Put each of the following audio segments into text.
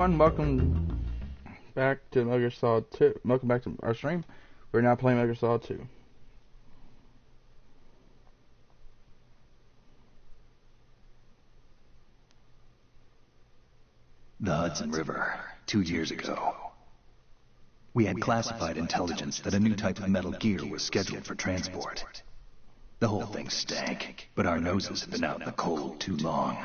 Welcome back to Metal Gear Solid 2. Welcome back to our stream. We're now playing Metal Gear Solid 2. The Hudson River, 2 years ago. We had classified intelligence that a new type of Metal Gear was scheduled for transport. The whole thing stank, but our noses have been out in the cold too long.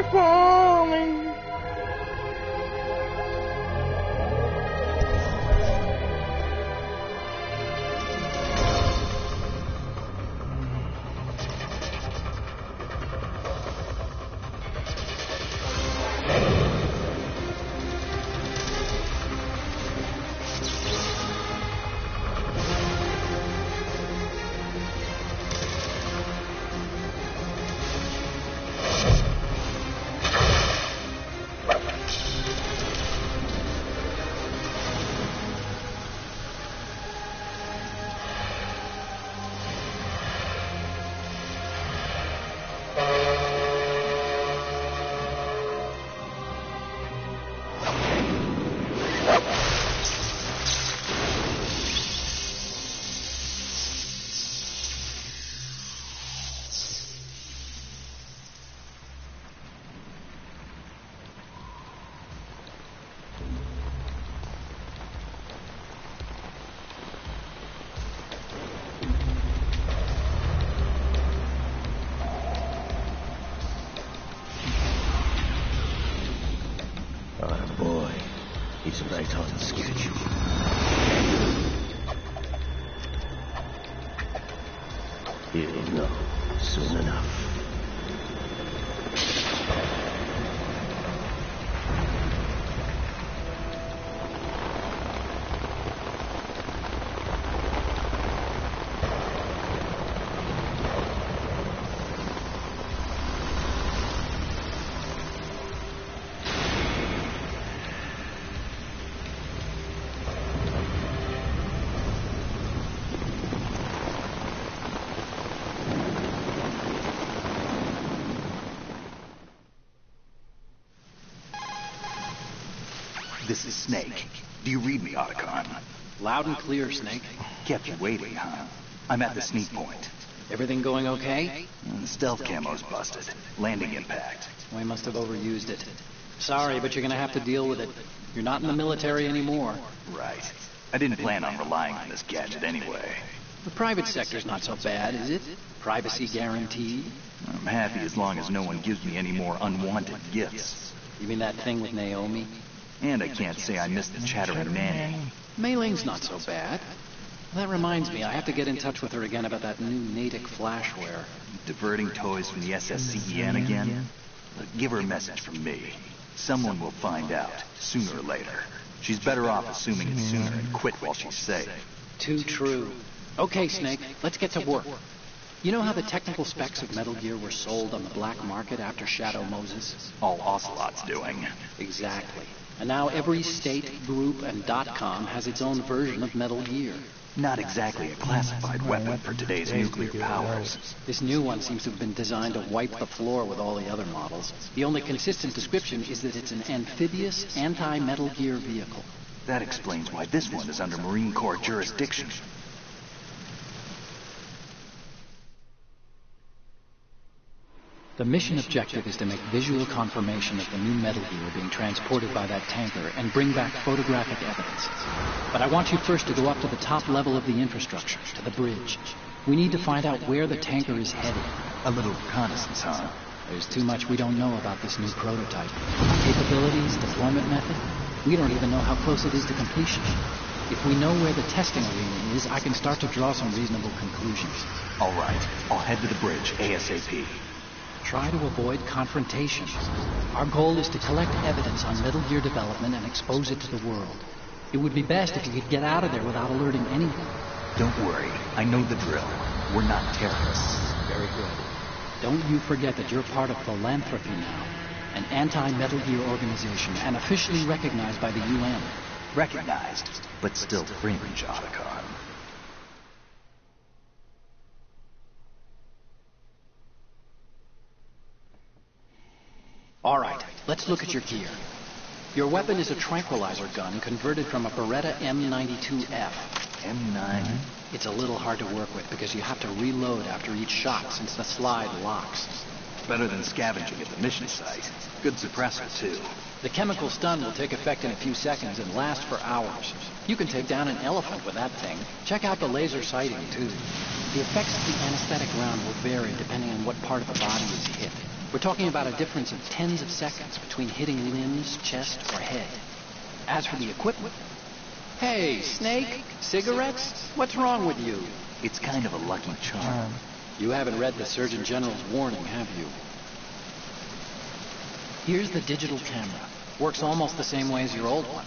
Falling. He's right on schedule. He'll know soon enough. This is Snake. Do you read me, Otacon? Loud and clear, Snake. Kept you waiting, huh? I'm at the sneak point. Everything going okay? The stealth camo's busted. Landing impact. We must have overused it. Sorry, but you're gonna have to deal with it. You're not in the military anymore. Right. I didn't plan on relying on this gadget anyway. The private sector's not so bad, is it? Privacy guaranteed? I'm happy as long as no one gives me any more unwanted gifts. You mean that thing with Naomi? And I can't say I missed the chattering nanny. Mei Ling's not so bad. That reminds me, I have to get in touch with her again about that new Natick flashware. Diverting toys from the SSCEN again? Give her a message from me. Someone will find out, sooner or later. She's better off assuming it sooner and quit while she's safe. Too true. Okay, Snake, let's get to work. You know how the technical specs of Metal Gear were sold on the black market after Shadow Moses? All Ocelot's doing. Exactly. And now every state, group, and .com has its own version of Metal Gear. Not exactly a classified weapon for today's nuclear powers. This new one seems to have been designed to wipe the floor with all the other models. The only consistent description is that it's an amphibious, anti-Metal Gear vehicle. That explains why this one is under Marine Corps jurisdiction. The mission objective is to make visual confirmation of the new Metal Gear being transported by that tanker and bring back photographic evidence. But I want you first to go up to the top level of the infrastructure, to the bridge. We need to find out where the tanker is headed. A little reconnaissance, huh? There's too much we don't know about this new prototype. Capabilities, deployment method. We don't even know how close it is to completion. If we know where the testing arena is, I can start to draw some reasonable conclusions. All right, I'll head to the bridge ASAP. Try to avoid confrontation. Our goal is to collect evidence on Metal Gear development and expose it to the world. It would be best if you could get out of there without alerting anyone. Don't worry, I know the drill. We're not terrorists. Very good. Don't you forget that you're part of Philanthropy now, an anti-Metal Gear organization and officially recognized by the UN. Recognized, but still fringe, Otacon. All right, let's look at your gear. Your weapon is a tranquilizer gun converted from a Beretta M92F. M9? It's a little hard to work with because you have to reload after each shot since the slide locks. Better than scavenging at the mission site. Good suppressor, too. The chemical stun will take effect in a few seconds and last for hours. You can take down an elephant with that thing. Check out the laser sighting, too. The effects of the anesthetic round will vary depending on what part of the body is hit. We're talking about a difference of tens of seconds between hitting limbs, chest, or head. As for the equipment... Hey, Snake, cigarettes? What's wrong with you? It's kind of a lucky charm. You haven't read the Surgeon General's warning, have you? Here's the digital camera. Works almost the same way as your old one.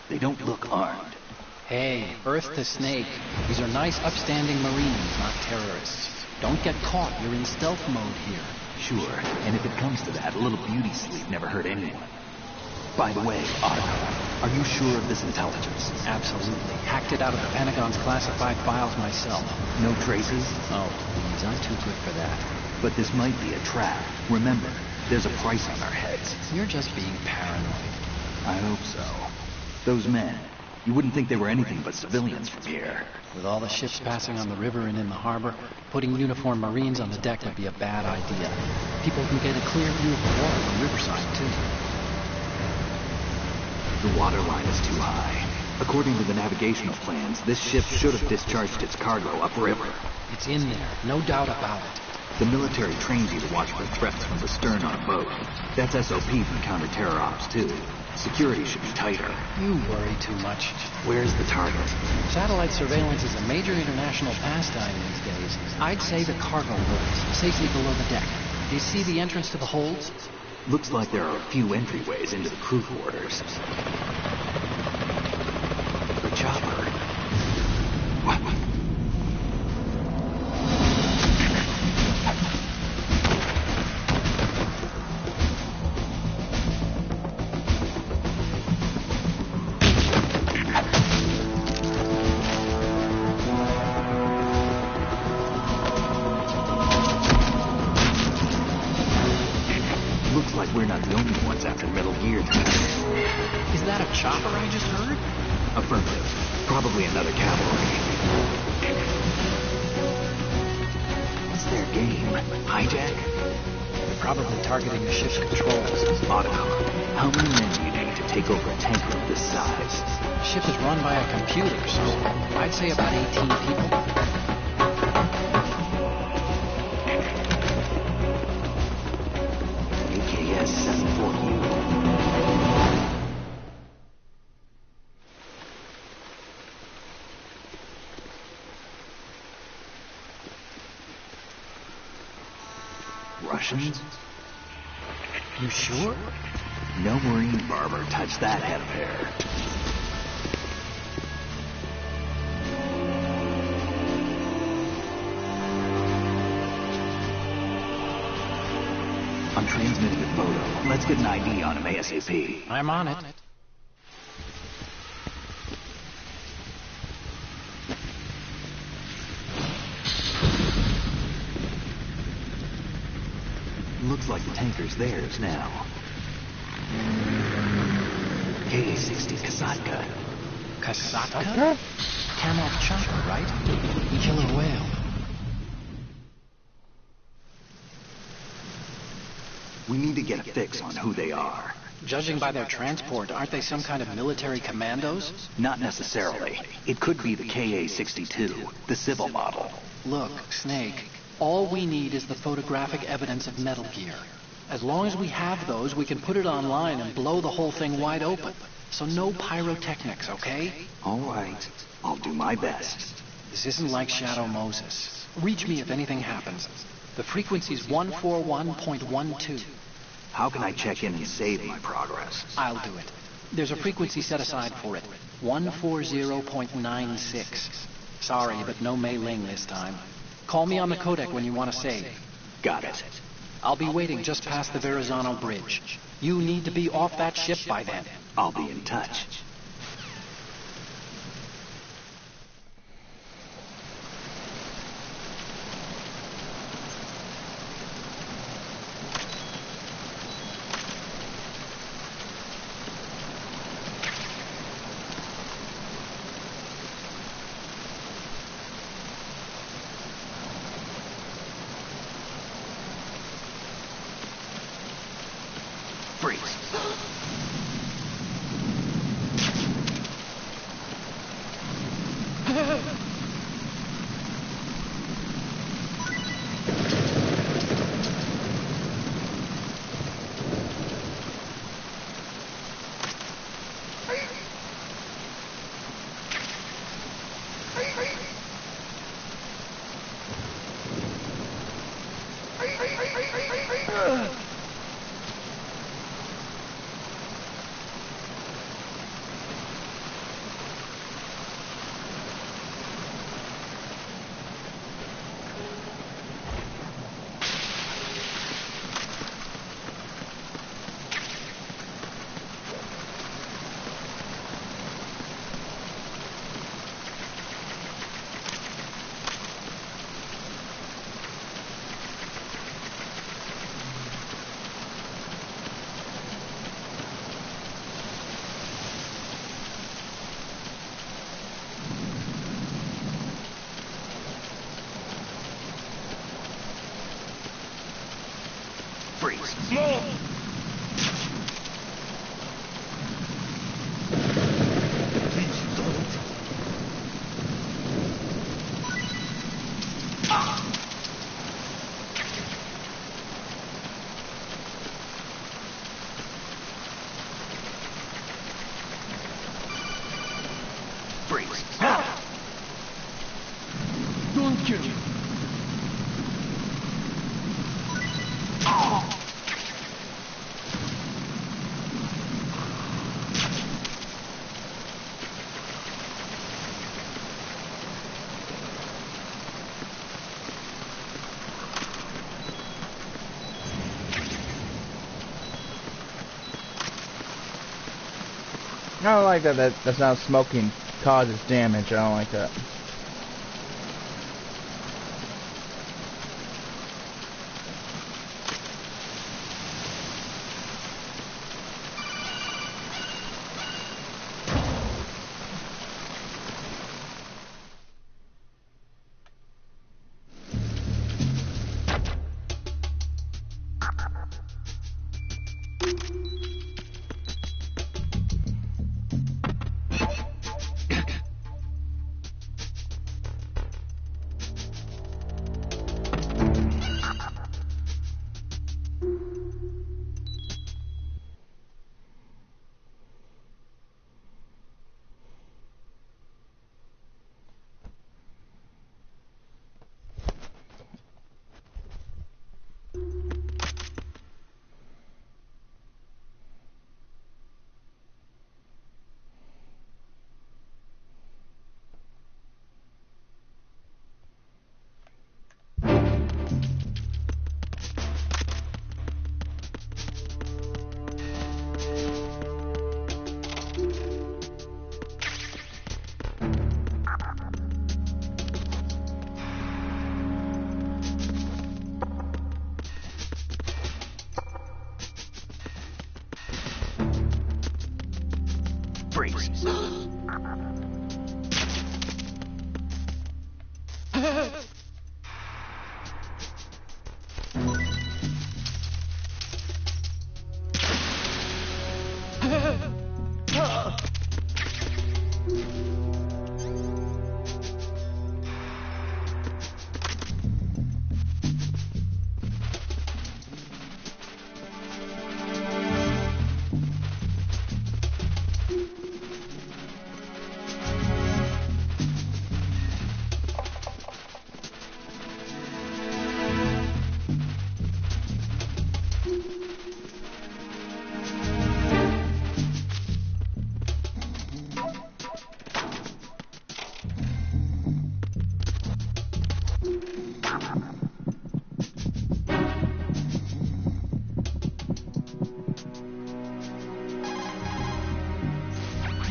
They don't look armed. Hey, Earth to Snake. These are nice, upstanding Marines, not terrorists. Don't get caught. You're in stealth mode here. Sure, and if it comes to that, a little beauty sleep never hurt anyone. By the way, Otacon, are you sure of this intelligence? Absolutely. Hacked it out of the Pentagon's classified files myself. No traces? Oh, please, I'm too good for that. But this might be a trap. Remember, there's a price on our heads. You're just being paranoid. I hope so. Those men, you wouldn't think they were anything but civilians from here. With all the ships passing on the river and in the harbor, putting uniformed Marines on the deck would be a bad idea. People can get a clear view of the water from riverside, too. The water line is too high. According to the navigational plans, this ship should have discharged its cargo upriver. It's in there, no doubt about it. The military trains you to watch for threats from the stern on a boat. That's SOP for counter-terror ops, too. Security should be tighter. You worry too much. Where's the target? Satellite surveillance is a major international pastime these days. I'd say the cargo holds, safely below the deck. Do you see the entrance to the holds? Looks like there are a few entryways into the crew quarters. The chopper. What? Looks like we're not the only ones after Metal Gear tonight. Is that a chopper I just heard? Affirmative. Probably another cavalry. What's their game? Hijack? They're probably targeting the ship's controls. Otacon, how many men do you need to take over a tanker of this size? The ship is run by a computer, so I'd say about 18 people. Russians? You sure? No Marine barber touched that head of hair. I'm transmitting a photo. Let's get an ID on him ASAP. I'm on it. Looks like the tanker's theirs now. KA-60 Kasatka. Kasatka? Kamov chopper, right? Killer whale. We need to get a fix on who they are. Judging by their transport, aren't they some kind of military commandos? Not necessarily. It could be the KA-62, the civil model. Look, Snake, all we need is the photographic evidence of Metal Gear. As long as we have those, we can put it online and blow the whole thing wide open. So no pyrotechnics, okay? All right. I'll do my best. This isn't like Shadow Moses. Reach me if anything happens. The frequency's 141.12. How can I check in and save my progress? I'll do it. There's a frequency set aside for it. 140.96. Sorry, but no Mei Ling this time. Call me on the codec when you want to save. Got it. I'll be waiting just past the Verrazano Bridge. You need to be off that ship by then. I'll be in touch. Freeze. Freeze. Move! Please don't. Freeze. Don't kill me. I don't like that. That's not smoking causes damage. I don't like that.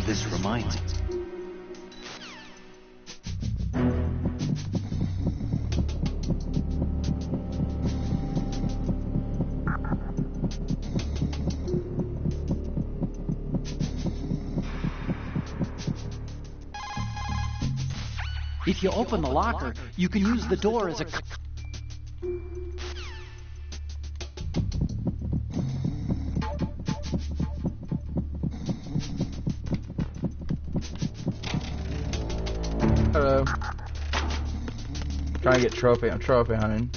This reminds me. If you open the locker, you can use the door as a... Hello. Trying to get trophy. I'm trophy hunting.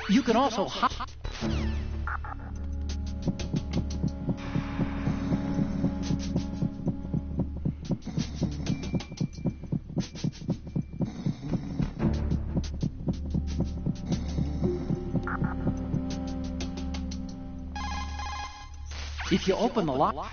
You can also... If you open the lock...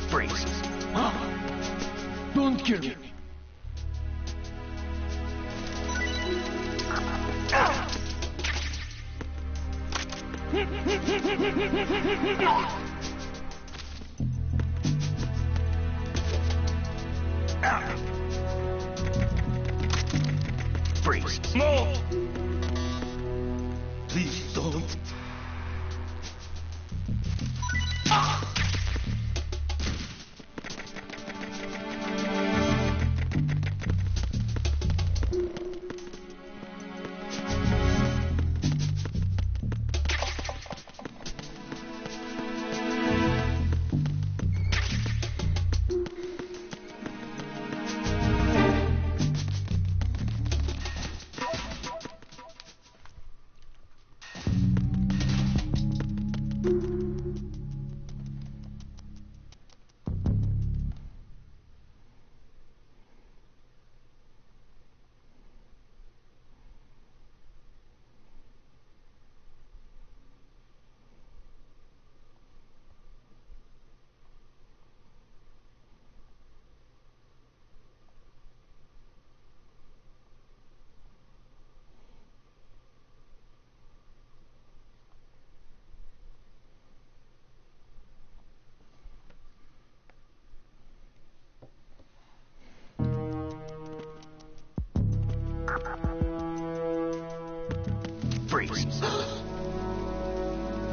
Freeze. Don't kill me. Freeze. No! Please don't.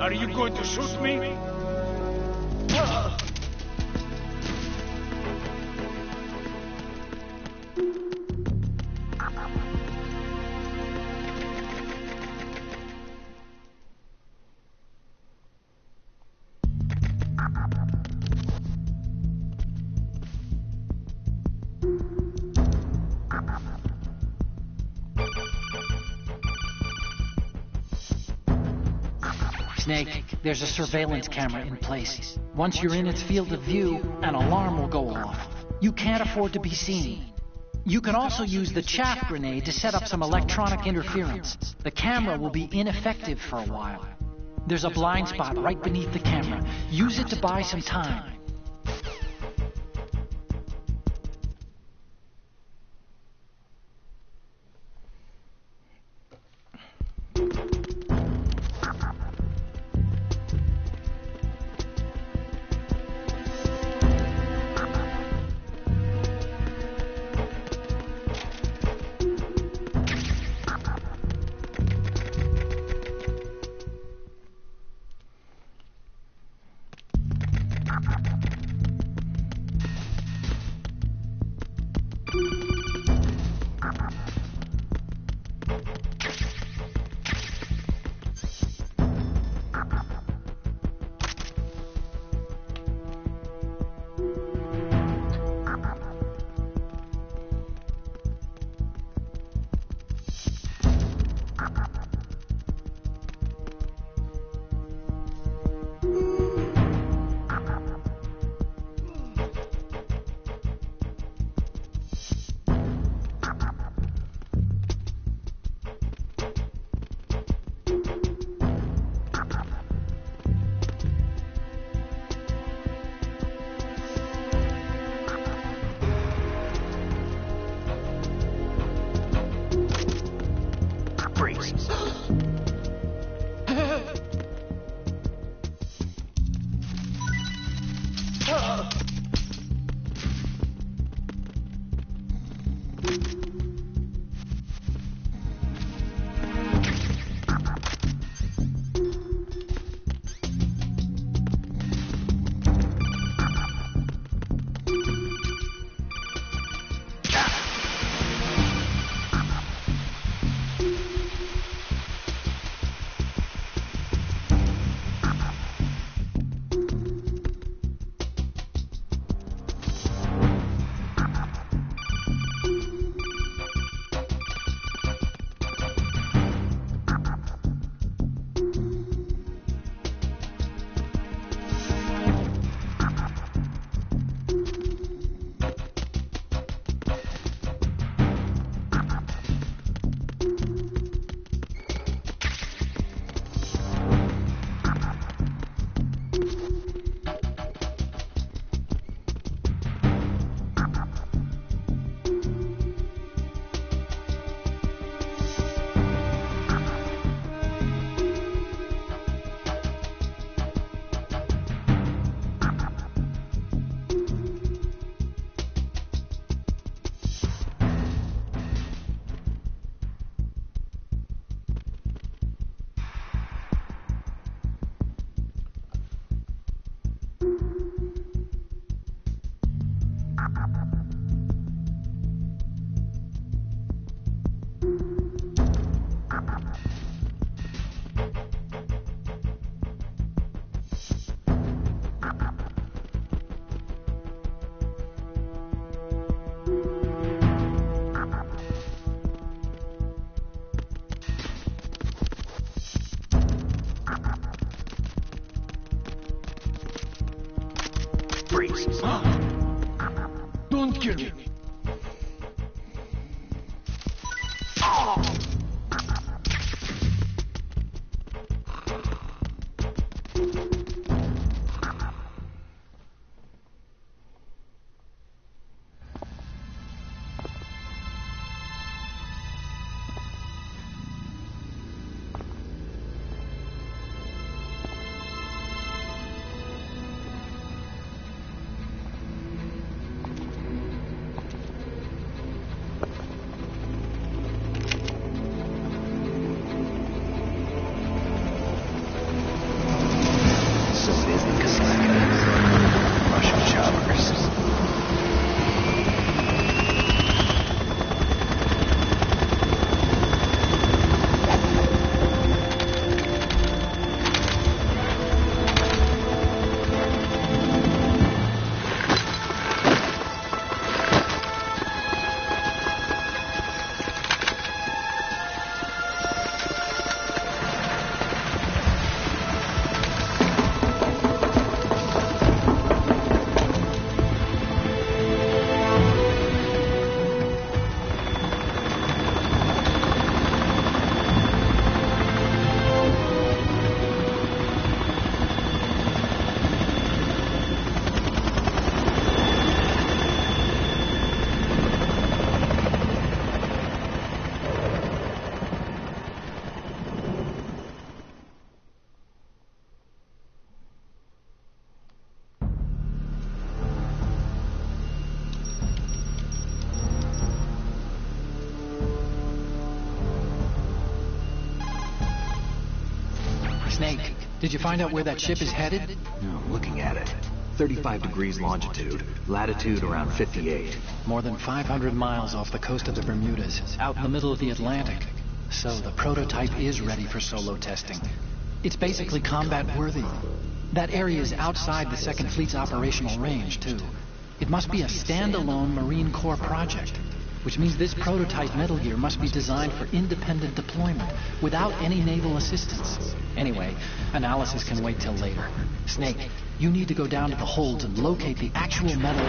Are you going to shoot me? Snake, there's a surveillance camera in place. Once you're in its field of view, an alarm will go off. You can't afford to be seen. You can also use the chaff grenade to set up some electronic interference. The camera will be ineffective for a while. There's a blind spot right beneath the camera. Use it to buy some time. Don't kill me. Snake, did you find out where that ship is headed? No, I'm looking at it. 35 degrees longitude, latitude around 58. More than 500 miles off the coast of the Bermudas, out in the middle of the Atlantic. So the prototype is ready for solo testing. It's basically combat worthy. That area is outside the Second Fleet's operational range, too. It must be a standalone Marine Corps project, which means this prototype Metal Gear must be designed for independent deployment, without any naval assistance. Anyway, analysis can wait till later. Snake, you need to go down to the holds and locate the actual metal...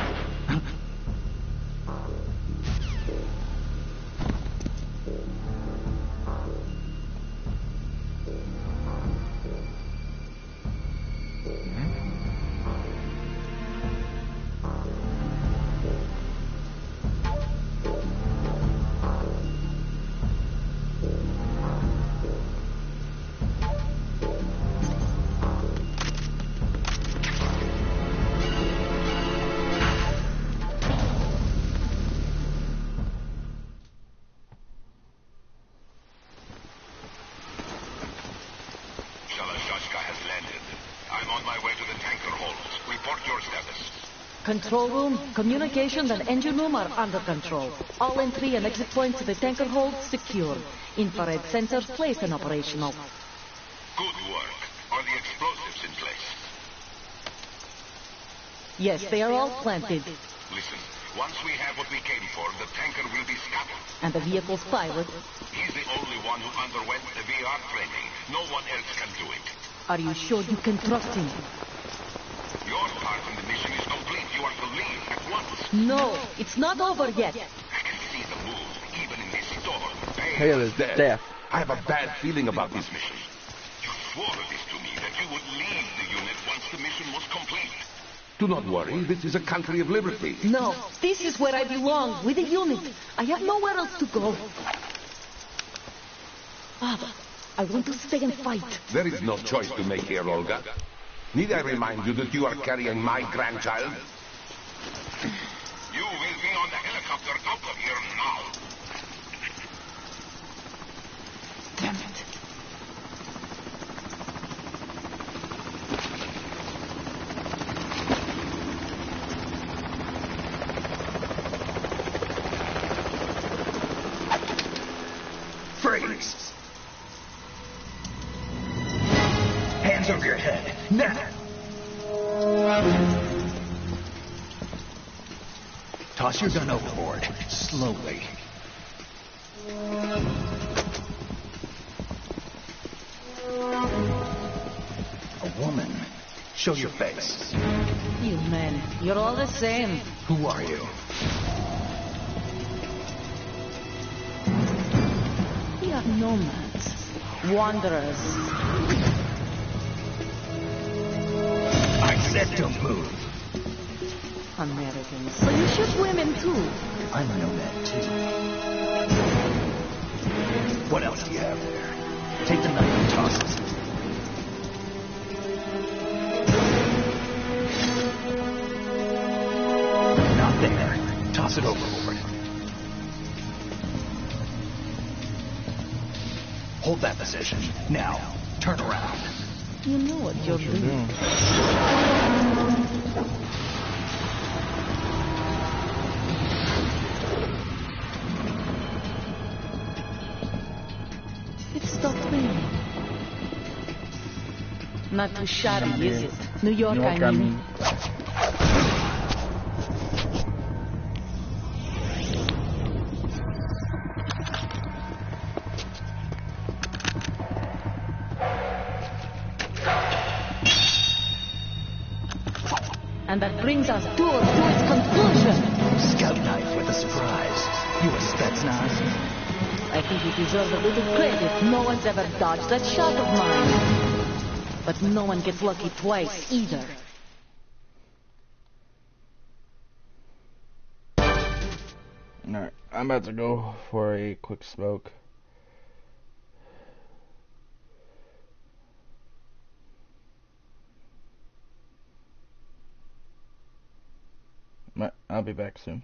Shalashaska has landed. I'm on my way to the tanker holds. Report your status. Control room, communications and engine room are under control. All entry and exit points to the tanker hold secure. Infrared sensors placed and operational. Good work. Are the explosives in place? Yes, they are all planted. Listen, once we have what we came for, the tanker will be scuttled. And the vehicle's pilot. He's the only one who underwent the VR training. No one else can do it. Are you sure you can trust him? Your part in the mission is complete. You are to leave at once. No, it's not over yet. I can see the moves, even in this storm. Hail is death. I have a bad feeling about this mission. You swore this to me, that you would leave the unit once the mission was complete. Do not worry, this is a country of liberty. No, this is where I belong, with the unit. I have nowhere else to go. Father, I want to stay and fight. There is no choice to make here, Olga. Need I remind you that you are carrying my grandchild? You will be on the helicopter out of here now. Damn it. Freeze! Hands over your head, now! Toss your gun overboard, slowly. A woman. Show your face. You men, you're all the same. Who are you? We are nomads, wanderers. I said don't move. Americans. So you shoot women too. I'm a nomad too. What else do you have there? Take the knife and toss it. Not there. Toss it overboard. Hold that position. Now, turn around. You know what you're doing. It stopped raining. Not too shabby, is it? New York, I mean. And that brings us to its conclusion. Scout knife with a surprise. You a Spetsnaz? I think you deserve a little credit. No one's ever dodged that shot of mine. But no one gets lucky twice, either. Alright, I'm about to go for a quick smoke. I'll be back soon.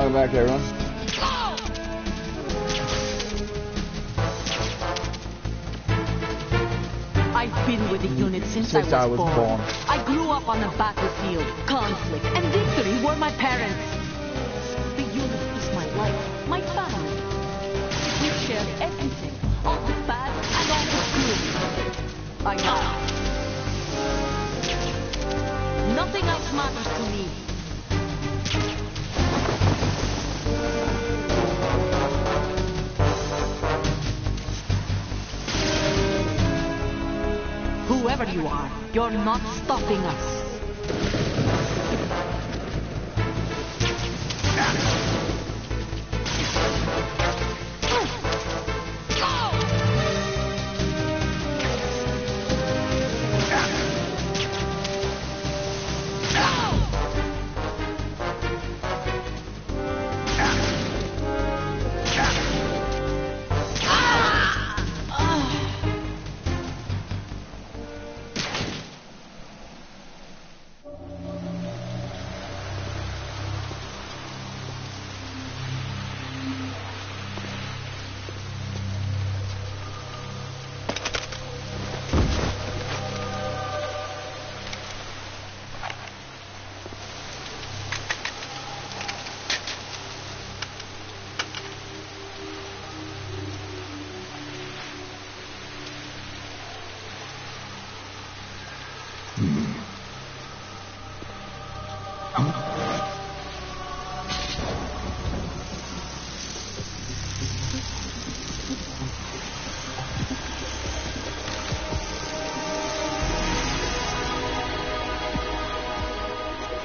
Welcome back, everyone. I've been with the unit since I was born. I grew up on the battlefield. Conflict and victory were my parents. The unit is my life, my family. We share everything, all the bad and all the good. I know. Nothing else matters to me. Whoever you are, you're not stopping us.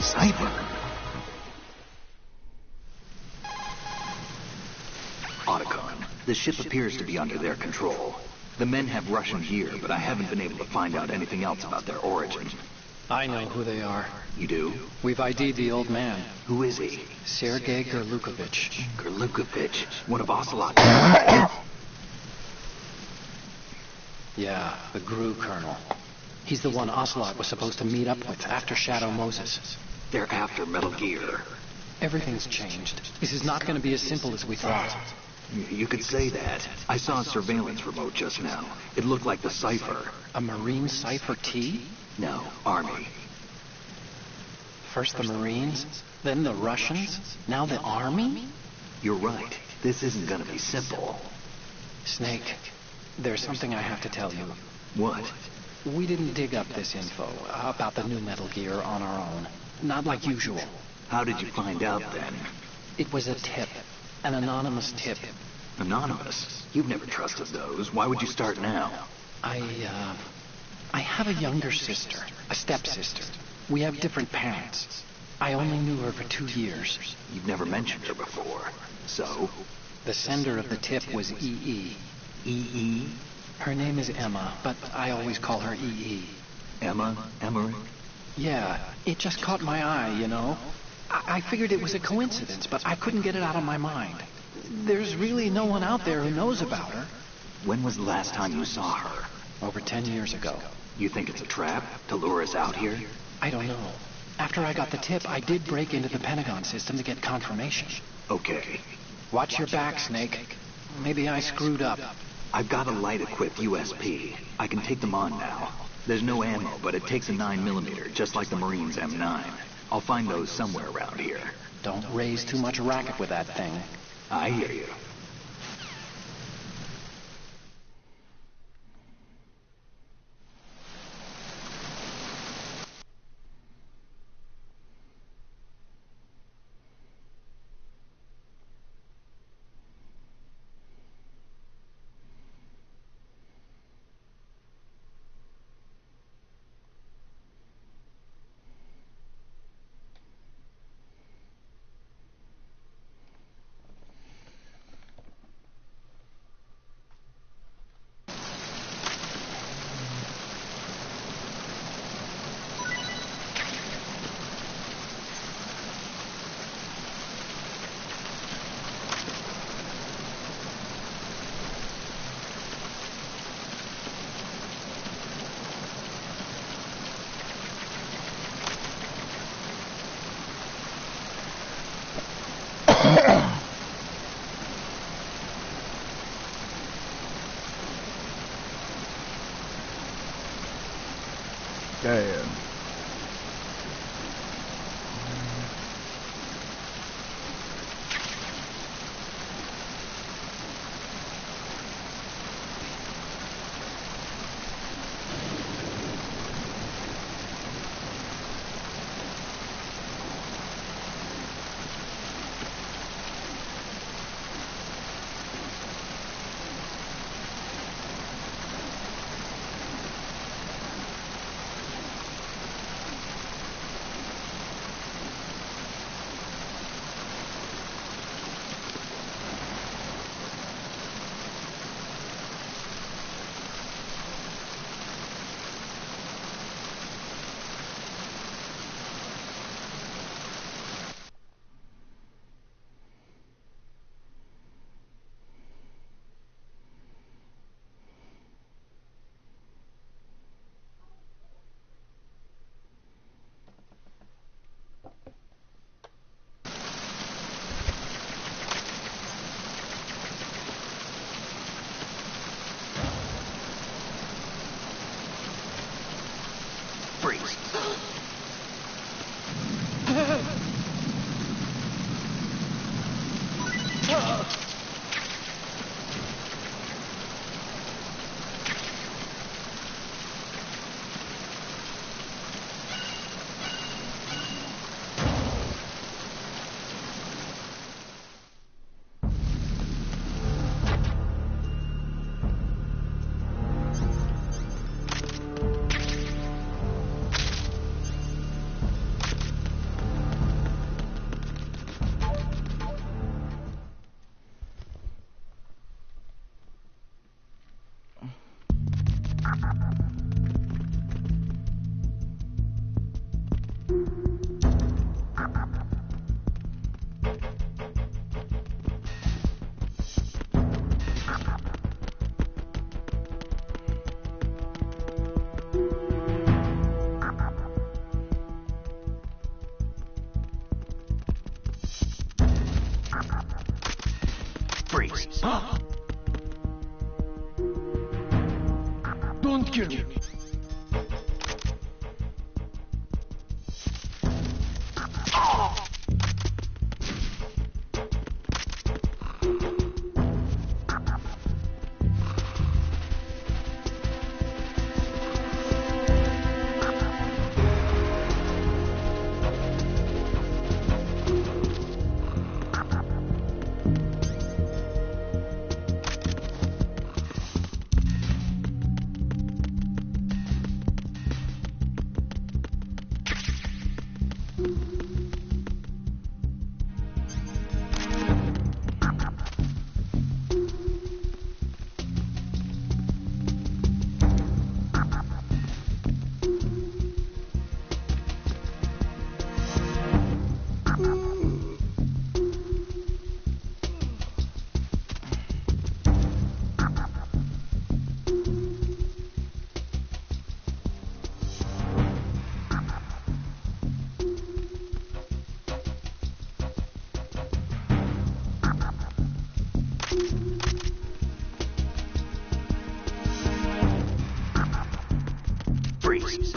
Cypher. Otacon, the ship appears to be under their control. The men have Russian gear, but I haven't been able to find out anything else about their origin. I know who they are. You do? We've ID'd the old man. Who is he? Sergei Gerlukovich. Gerlukovich, one of Ocelot's. Yeah, the GRU colonel. He's the one Ocelot was supposed to meet up with after Shadow Moses. They're after Metal Gear. Everything's changed. This is not going to be as simple as we thought. You could say that. I saw a surveillance remote just now. It looked like the Cypher. A Marine Cypher T? No, Army. First the Marines, then the Russians, now the Army? You're right. This isn't gonna be simple. Snake, there's something I have to tell you. What? We didn't dig up this info about the new Metal Gear on our own. Not like usual. How did you find out then? It was a tip. An anonymous tip. Anonymous? You've never trusted those. Why would you start now? I have a younger sister, a stepsister. We have different parents. I only knew her for 2 years. You've never mentioned her before. So? The sender of the tip was EE. EE? Her name is Emma, but I always call her EE. Emma? Emmerich? Yeah, it just caught my eye, you know. I figured it was a coincidence, but I couldn't get it out of my mind. There's really no one out there who knows about her. When was the last time you saw her? Over 10 years ago. You think it's a trap to lure us out here? I don't know. After I got the tip, I did break into the Pentagon system to get confirmation. Okay. Watch your back, Snake. Maybe I screwed up. I've got a light-equipped USP. I can take them on now. There's no ammo, but it takes a 9mm, just like the Marines' M9. I'll find those somewhere around here. Don't raise too much racket with that thing. I hear you. Freeze. Don't kill me. Freeze.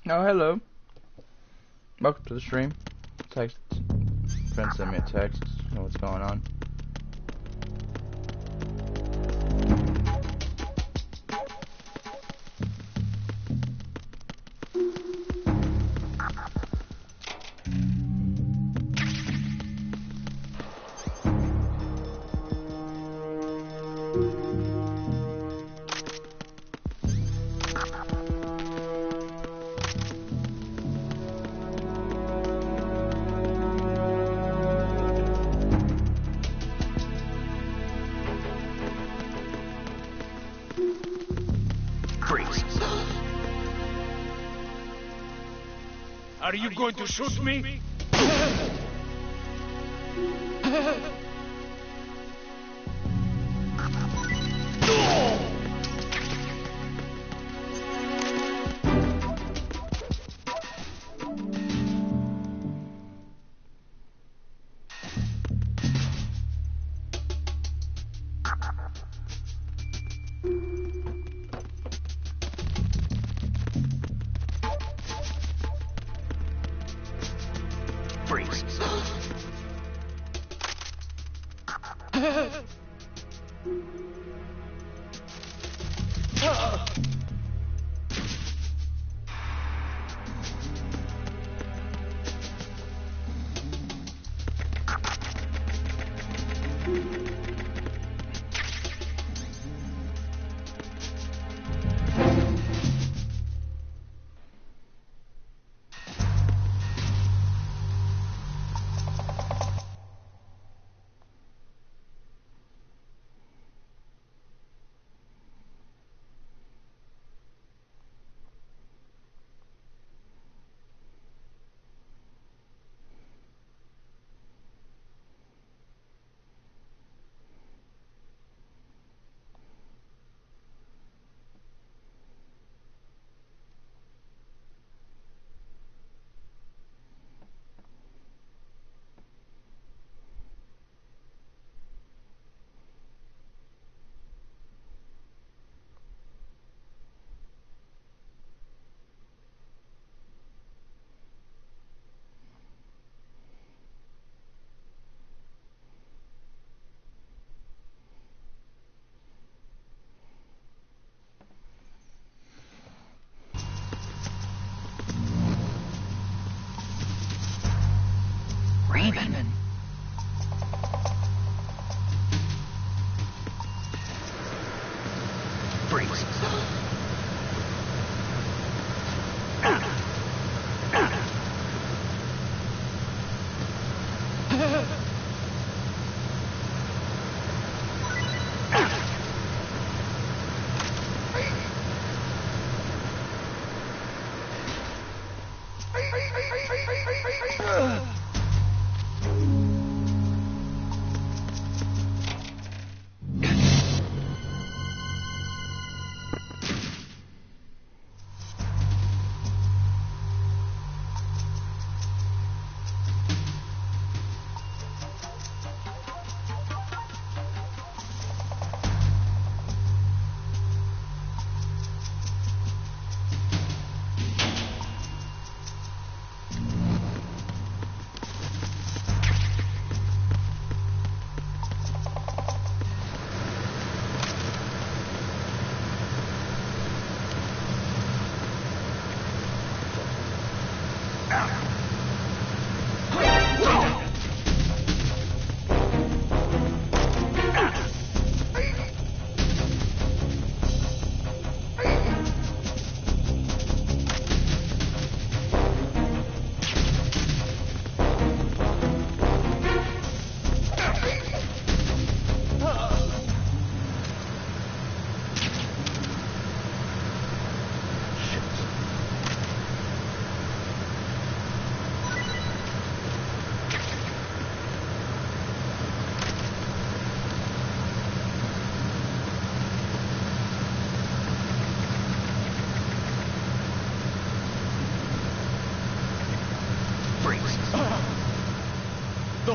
Oh, hello. Welcome to the stream. Text. Friend sent me a text. Know what's going on. Are you going to shoot me?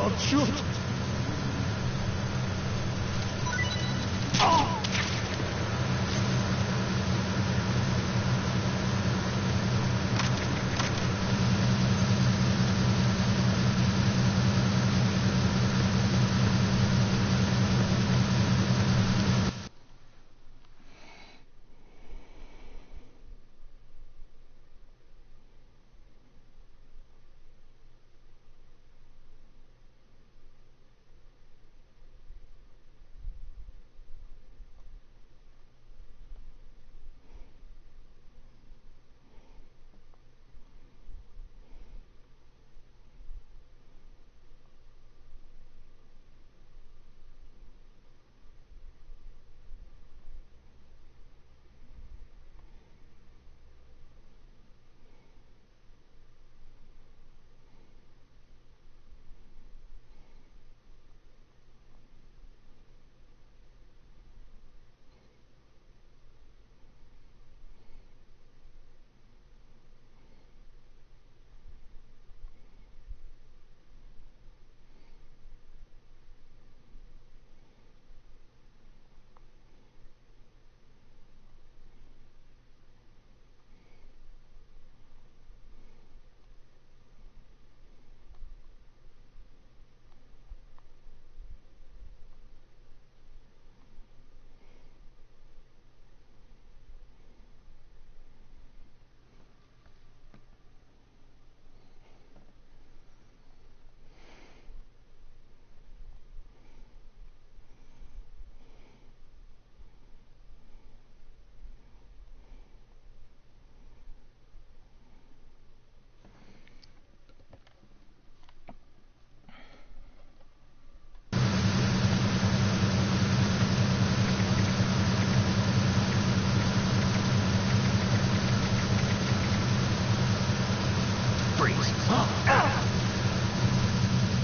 Don't shoot!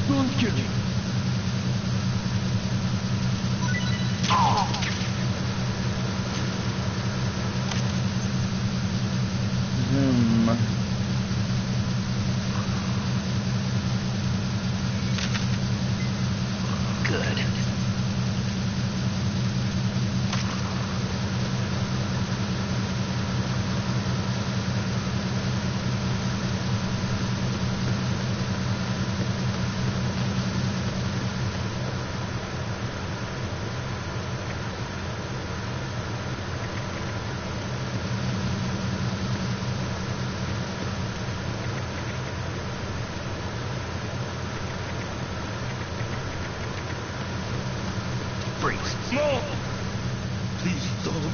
Don't kill me. Good. No! Please don't.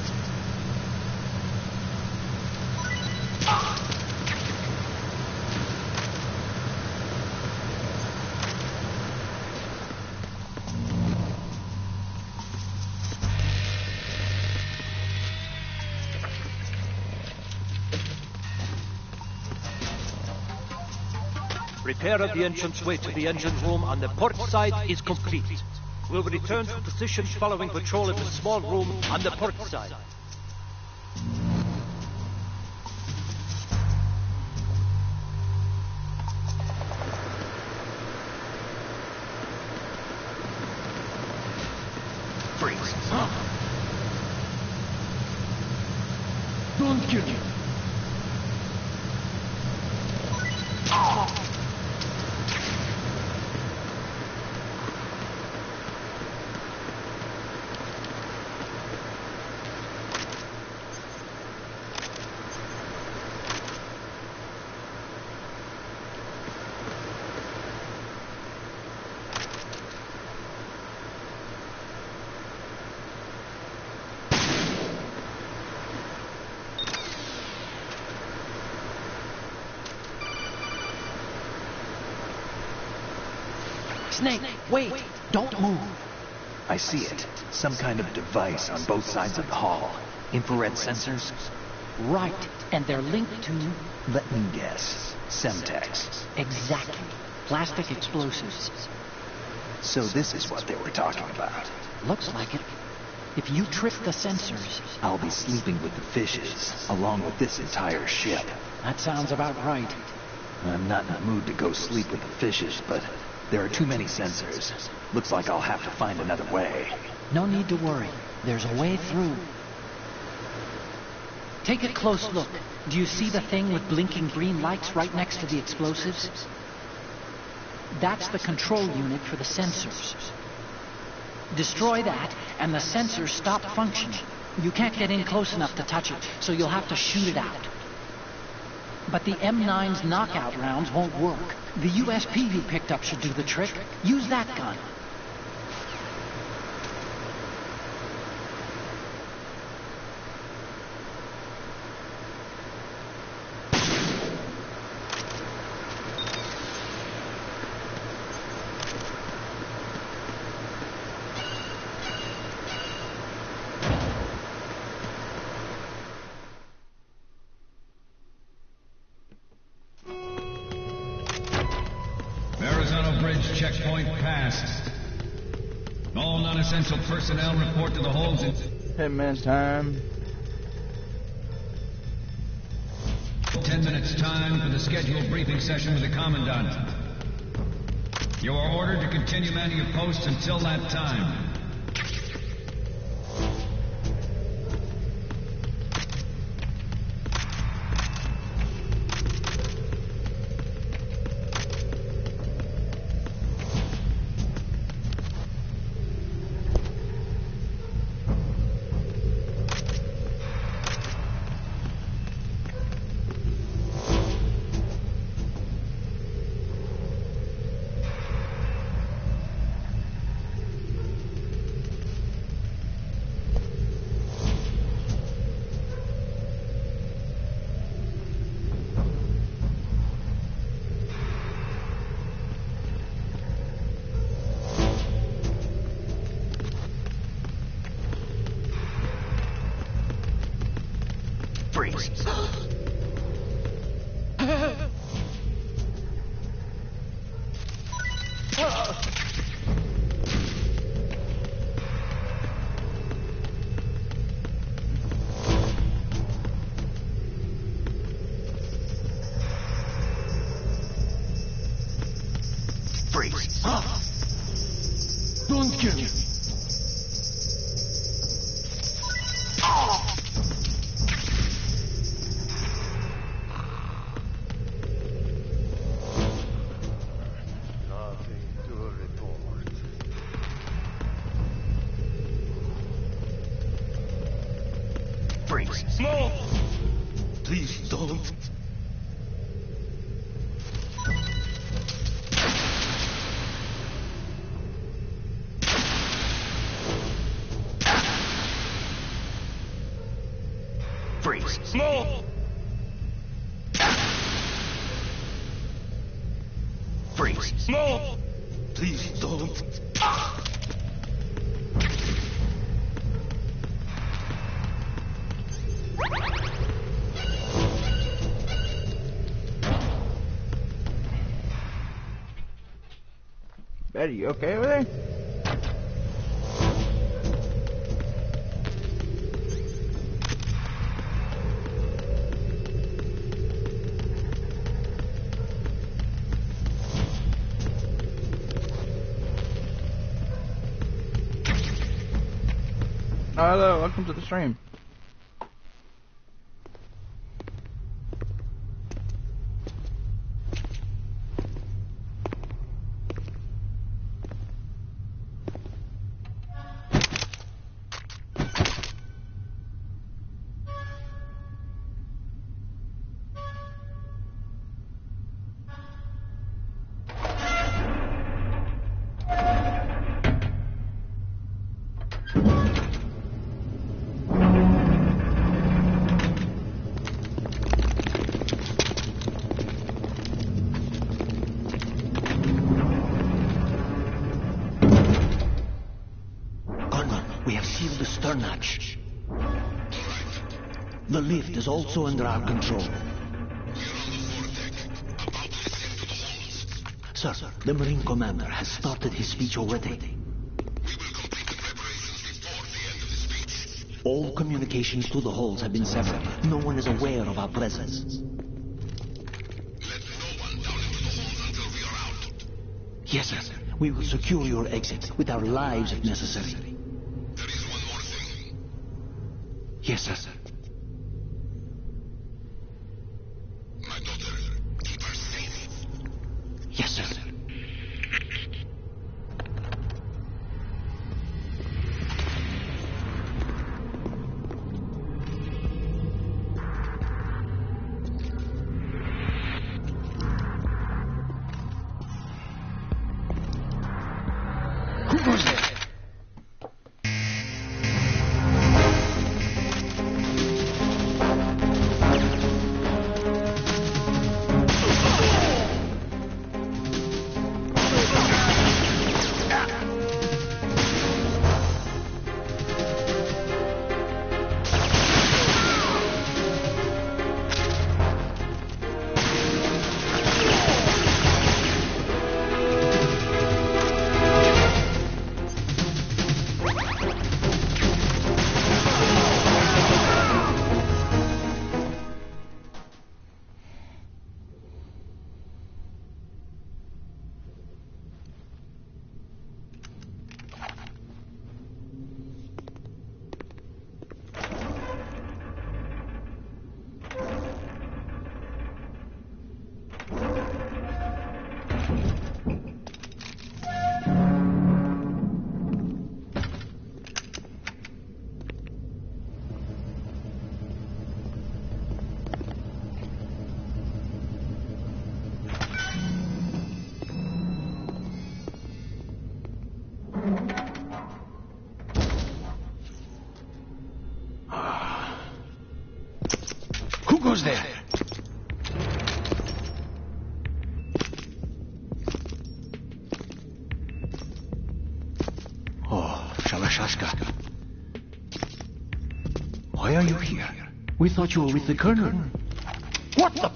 Repair of the entranceway to the engine room on the port side is complete. We'll return to position following patrol of the small room on the port side. Freeze. Don't kill me. Snake, wait! Don't move! I see it. Some kind of device on both sides of the hall. Infrared sensors? Right, and they're linked to... Let me guess. Semtex. Exactly. Plastic explosives. So this is what they were talking about. Looks like it. If you trip the sensors... I'll be sleeping with the fishes, along with this entire ship. That sounds about right. I'm not in the mood to go sleep with the fishes, but There are too many sensors. Looks like I'll have to find another way. No need to worry. There's a way through. Take a close look. Do you see the thing with blinking green lights right next to the explosives? That's the control unit for the sensors. Destroy that, and the sensors stop functioning. You can't get in close enough to touch it, so you'll have to shoot it out. But the M9's knockout rounds won't work. The USP you picked up should do the trick. Use that gun. Checkpoint passed. All non-essential personnel report to the holds in... Hitman's time. 10 minutes time for the scheduled briefing session with the Commandant. You are ordered to continue manning your posts until that time. Don't kill me. No! Please don't. Freeze. No! Freeze. No! Please don't. Betty, you okay over there? Oh, hello, welcome to the stream. The lift is also under our control. Sir, the Marine Commander has started his speech already. We will complete the preparations before the end of the speech. All communications to the halls have been severed. No one is aware of our presence. Let no one down into the halls until we are out. Yes, sir. We will secure your exit with our lives if necessary. There is one more thing. Yes, sir. My daughter, keep her safe. Yes, sir. Who goes there? Who goes there? Oh, Shalashashka. Why are you here? We thought you were with the Colonel. What the?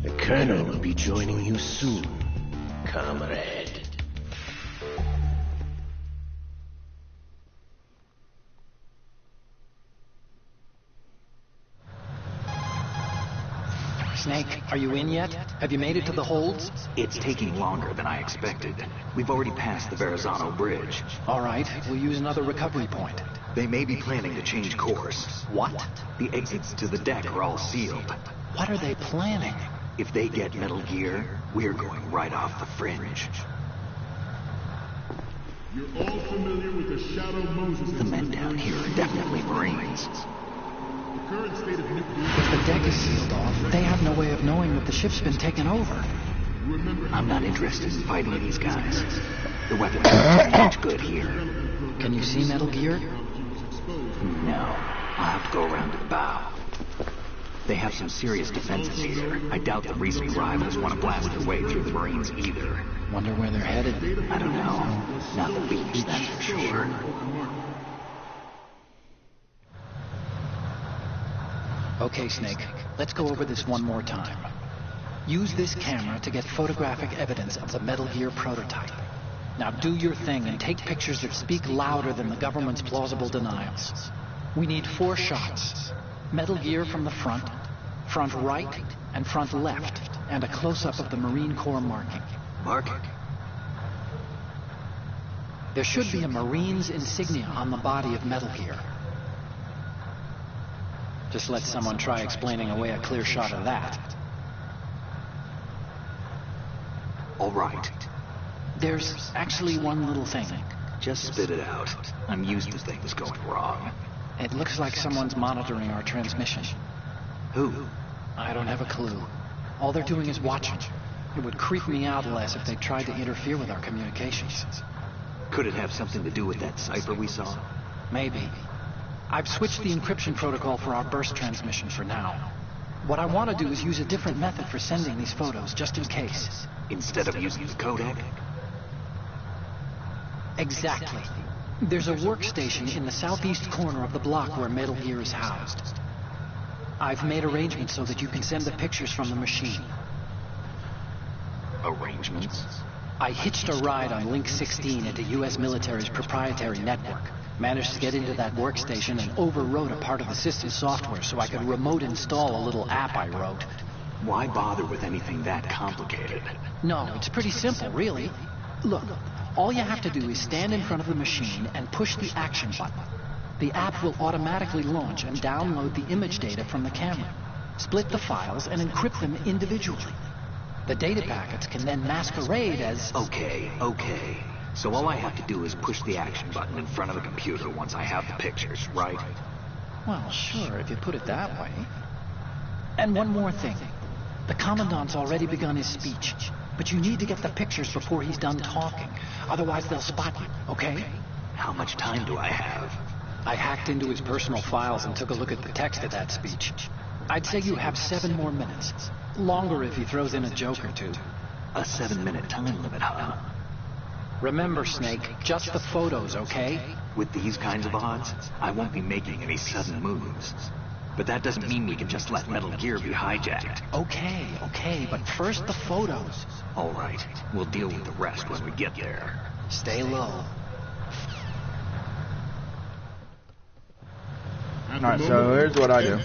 The Colonel will be joining you soon, comrade. Snake, are you in yet? Have you made it to the holds? It's taking longer than I expected. We've already passed the Verrazano Bridge. All right, we'll use another recovery point. They may be planning to change course. What? The exits to the deck are all sealed. What are they planning? If they get Metal Gear, we're going right off the fringe. You're all familiar with the Shadow Moses. The men down here are definitely Marines. The current state of nuclear... If the deck is sealed off, they have no way of knowing that the ship's been taken over. I'm not interested in fighting these guys. The weapons aren't much good here. Can you see Metal Gear? No. I'll have to go around to the bow. They have some serious defenses here. I doubt the recent rivals want to blast their way through the Marines either. Wonder where they're headed. I don't know. Not the beach, that's for sure. Okay, Snake. Let's go over this one more time. Use this camera to get photographic evidence of the Metal Gear prototype. Now do your thing and take pictures that speak louder than the government's plausible denials. We need 4 shots. Metal Gear from the front right, and front left, and a close-up of the Marine Corps marking. Marking? There should be a Marine's insignia on the body of Metal Gear. Just let someone try explaining away a clear shot of that. All right. There's actually one little thing. Just spit it out. I'm used to things going wrong. It looks like someone's monitoring our transmission. Who? I don't have a clue. All they're doing is watching. It would creep me out less if they tried to interfere with our communications. Could it have something to do with that cipher we saw? Maybe. I've switched the encryption protocol for our burst transmission for now. What I want to do is use a different method for sending these photos, just in case. Instead of using the codec? Exactly. There's a workstation in the southeast corner of the block where Metal Gear is housed. I've made arrangements so that you can send the pictures from the machine. Arrangements? I hitched a ride on Link 16 into U.S. military's proprietary network. Managed to get into that workstation and overwrote a part of the system software so I could remote install a little app I wrote. Why bother with anything that complicated? No, it's pretty simple, really. Look, all you have to do is stand in front of the machine and push the action button. The app will automatically launch and download the image data from the camera, split the files, and encrypt them individually. The data packets can then masquerade as... Okay. So all I have to do is push the action button in front of the computer once I have the pictures, right? Well, sure, if you put it that way. And one more thing. The Commandant's already begun his speech, but you need to get the pictures before he's done talking. Otherwise they'll spot you, okay? How much time do I have? I hacked into his personal files and took a look at the text of that speech. I'd say you have 7 more minutes. Longer if he throws in a joke or two. A 7-minute time limit, huh? Remember, Snake, just the photos, okay? With these kinds of odds, I won't be making any sudden moves. But that doesn't mean we can just let Metal Gear be hijacked. Okay, but first the photos. All right, we'll deal with the rest when we get there. Stay low. Alright, so here's what I do.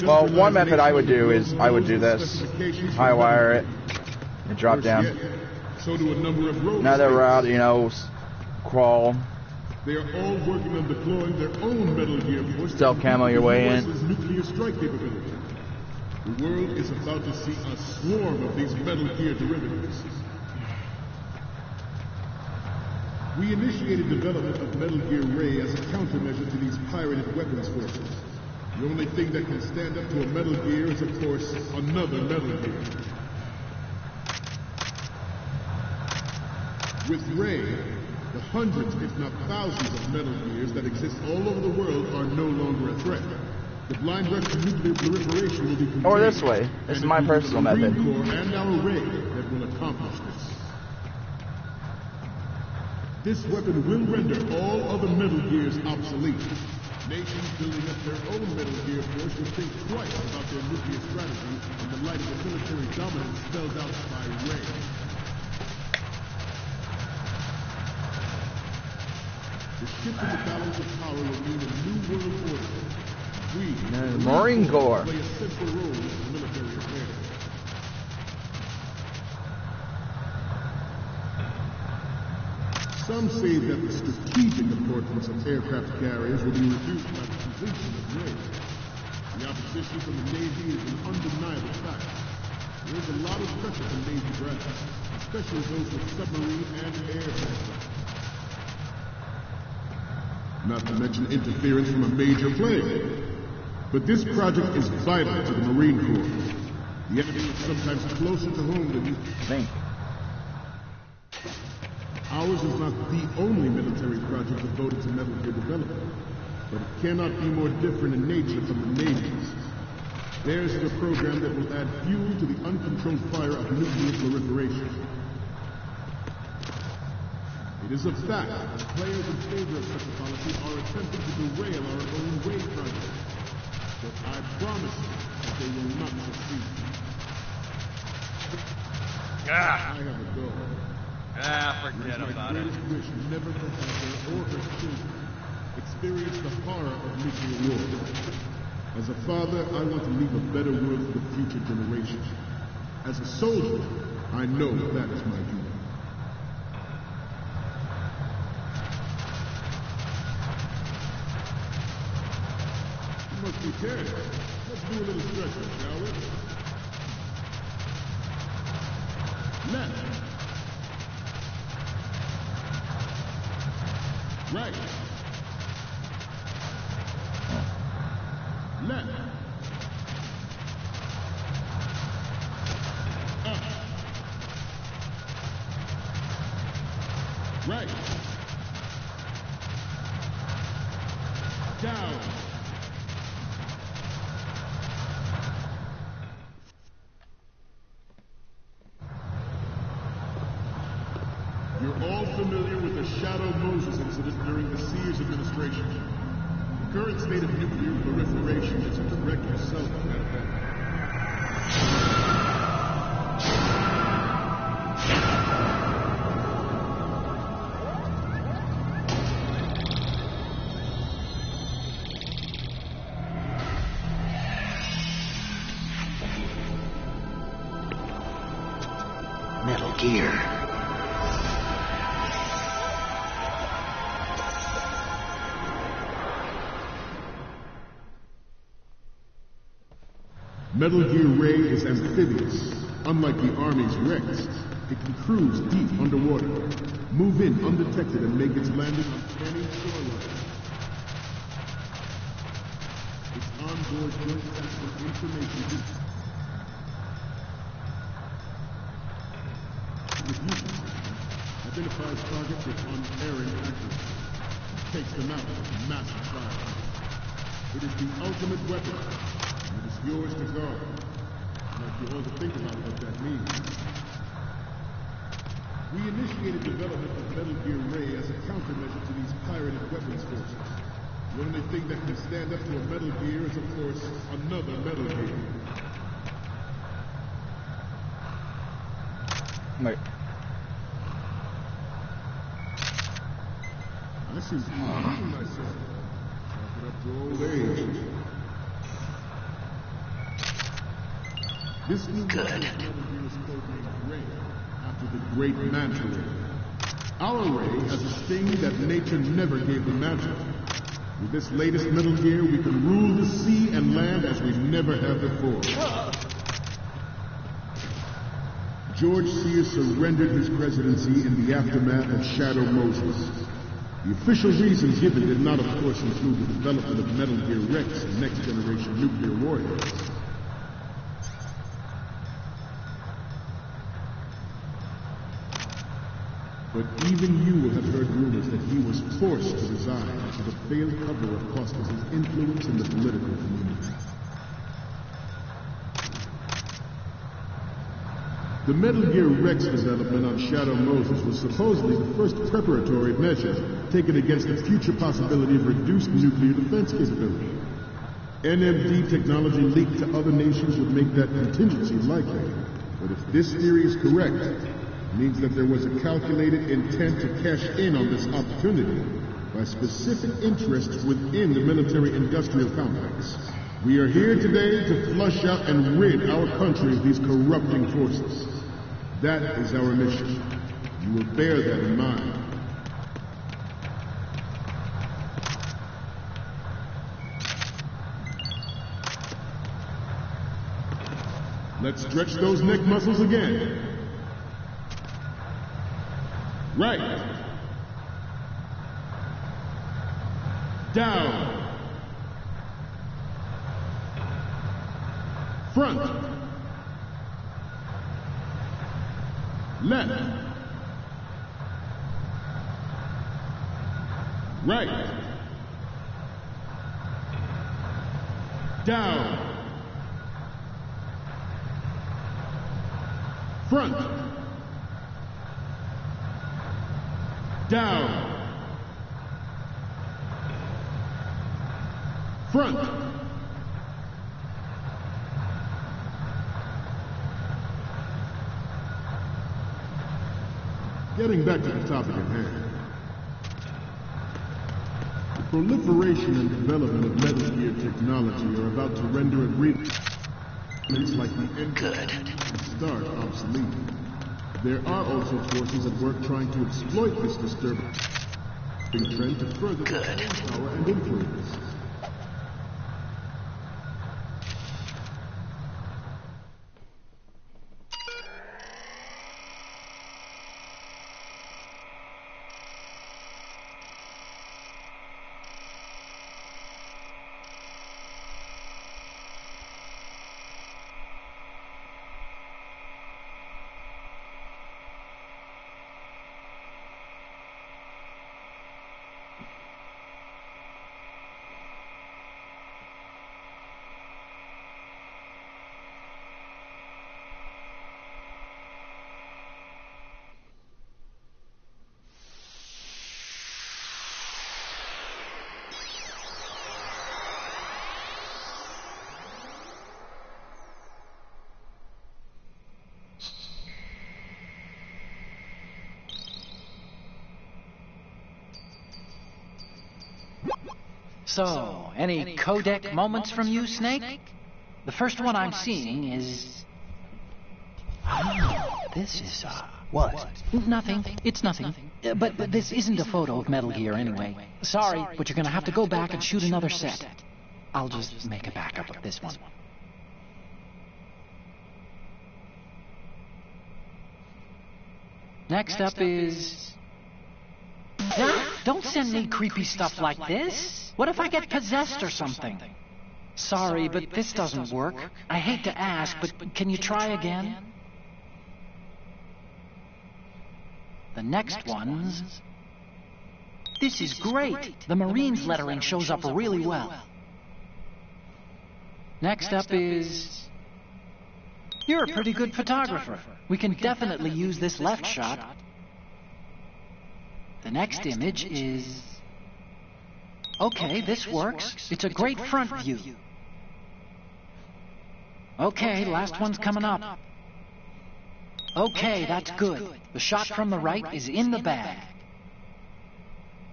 Well, one method I would do is I would do this. High wire it. And drop down. Another route, you know, crawl. They are all working on deploying their own Metal Gear force. Stealth camo your way in. Nuclear strike capability. The world is about to see a swarm of these Metal Gear derivatives. We initiated development of Metal Gear Ray as a countermeasure to these pirated weapons forces. The only thing that can stand up to a Metal Gear is, of course, another Metal Gear. With Ray, the hundreds, if not thousands, of Metal Gears that exist all over the world are no longer a threat. The blind rush to nuclear proliferation will be contained. Or this way. This is my personal method. And our Ray that will accomplish this. This weapon will render all other Metal Gears obsolete. Nations building up their own Metal Gear force will think twice about their nuclear strategy in the light of the military dominance spelled out by Ray. The shift in the balance of power will mean a new world order. We, the Marine Corps, play a central role in military affairs. Some say that the strategic importance of aircraft carriers will be reduced by the completion of Ray. The opposition from the Navy is an undeniable fact. There is a lot of pressure from Navy brass, especially those with submarine and aircraft. Not to mention interference from a major player. But this project is vital to the Marine Corps. The enemy is sometimes closer to home than you think. Ours is not the only military project devoted to Metal Gear development, but it cannot be more different in nature from the Navy's. Theirs is a program that will add fuel to the uncontrolled fire of nuclear proliferation. It is a fact that players in favor of such a policy are attempting to derail our own Ray project. But I promise you that they will not succeed. I have a goal. Forget about it. My greatest wish never to have her or her children experience the horror of nuclear war. As a father, I want to leave a better world for the future generations. As a soldier, I know that is my duty. You must be carried. Let's do a little stretching, shall we? Left. Right. Left. Up. Right. Down. You're all familiar with the Shadow Moses incident during the Sears administration. The current state of nuclear proliferation is a direct result of that event. Metal Gear. Metal Gear Ray is amphibious. Unlike the Army's Rex, it can cruise deep underwater, move in undetected, and make its landing on any shoreline. Its onboard joint tactical information identifies targets with unerring accuracy and takes them out with massive fire. It is the ultimate weapon, and it is yours to guard. I'd like you all to think about what that means. We initiated development of Metal Gear Ray as a countermeasure to these pirated weapons forces. The only thing that can stand up to a Metal Gear is, of course, another Metal Gear. Wait. I seem to be repeating myself. Chalk it up to old age. This new Metal Gear is codenamed Ray, after the great Manta Ray. Our Ray has a sting that nature never gave the Manta. With this latest Metal Gear, we can rule the sea and land as we never have before. George Sears surrendered his presidency in the aftermath of Shadow Moses. The official reason given did not, of course, include the development of Metal Gear Rex and next-generation nuclear warriors. But even you will have heard rumors that he was forced to resign after the failed cover-up cost us his influence in the political community. The Metal Gear Rex development on Shadow Moses was supposedly the first preparatory measure taken against the future possibility of reduced nuclear defense capability. NMD technology leaked to other nations would make that contingency likely. But if this theory is correct, it means that there was a calculated intent to cash in on this opportunity by specific interests within the military-industrial complex. We are here today to flush out and rid our country of these corrupting forces. That is our mission. You will bear that in mind. Let's stretch those neck muscles again. Right. Down. Front. Left. Right. Down. Front. Down. Front. Getting back to the topic at hand. The proliferation and development of Metal Gear technology are about to render agreements like the and START obsolete. There are also forces at work trying to exploit this disturbing trend to further power and influence. So, any codec moments from you, Snake? The first one I'm seeing is... This is, What? Nothing. It's nothing. But this isn't a photo of Metal Gear anyway. Sorry, but you're gonna have to go back and shoot another set. I'll just make a backup of this one. Next up is... Don't send me creepy stuff like this. What if I get possessed or something? Sorry, but this doesn't work. I hate to ask, but can you try again? The next one's... This is great. The Marines lettering shows up really well. Next up is... You're a pretty good photographer. We can definitely use this left shot. The next image is... Okay, this works. It's a great front view. Okay, last one's coming up. Okay, that's good. The shot from the right is in the bag.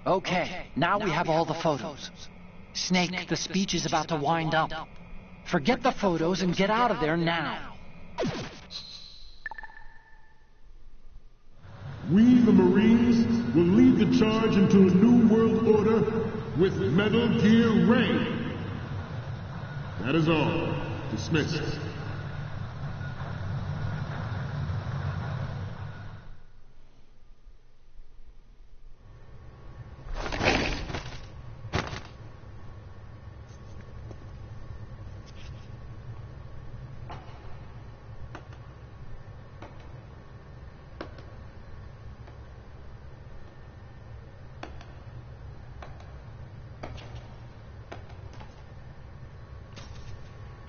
Okay, now we have all the photos. Snake, the speech is about to wind up. Forget the photos and get out of there now. We, the Marines, will lead the charge into a new world order with Metal Gear Ray. That is all. Dismissed.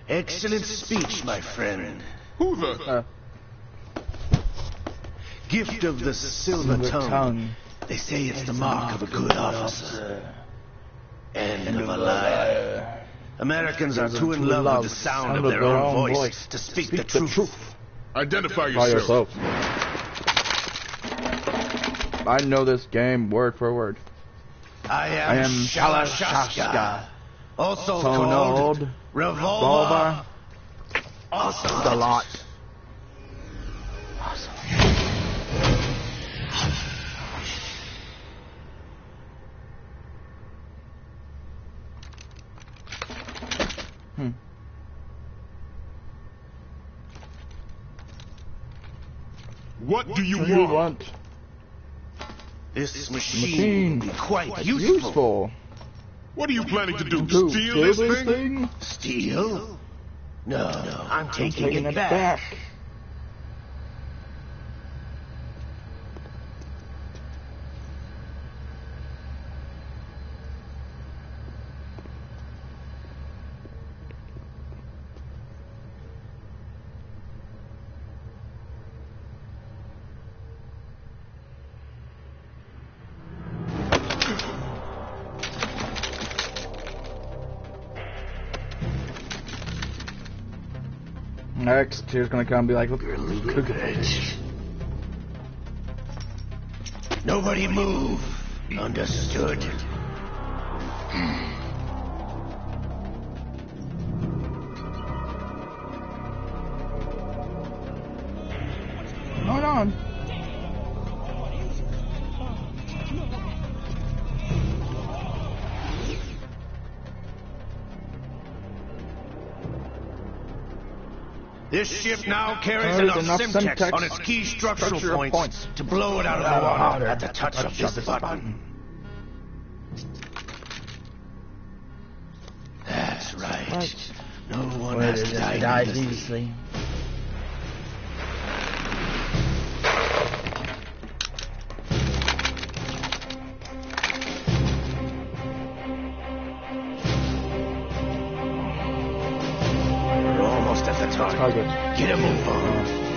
Excellent speech, my friend. Who the... Gift of the silver tongue. They say it's the mark of a good officer. And of a liar. Americans are too in love with the sound of their own voice to speak the truth. Identify yourself. I know this game word for word. I am Shalashaska. Also called Revolver. Awesome. The lot. Awesome. What do you want? This machine will be quite useful. What are you planning to do? Steal this thing? Steal? No, I'm taking it back. Next, here's gonna come and be like, look, Nobody move. Understood. Hold on. This ship now carries enough Semtex on its key structural points to blow it out of the water at the touch of this button. That's right. No one has to die needlessly. Target. Get a move on.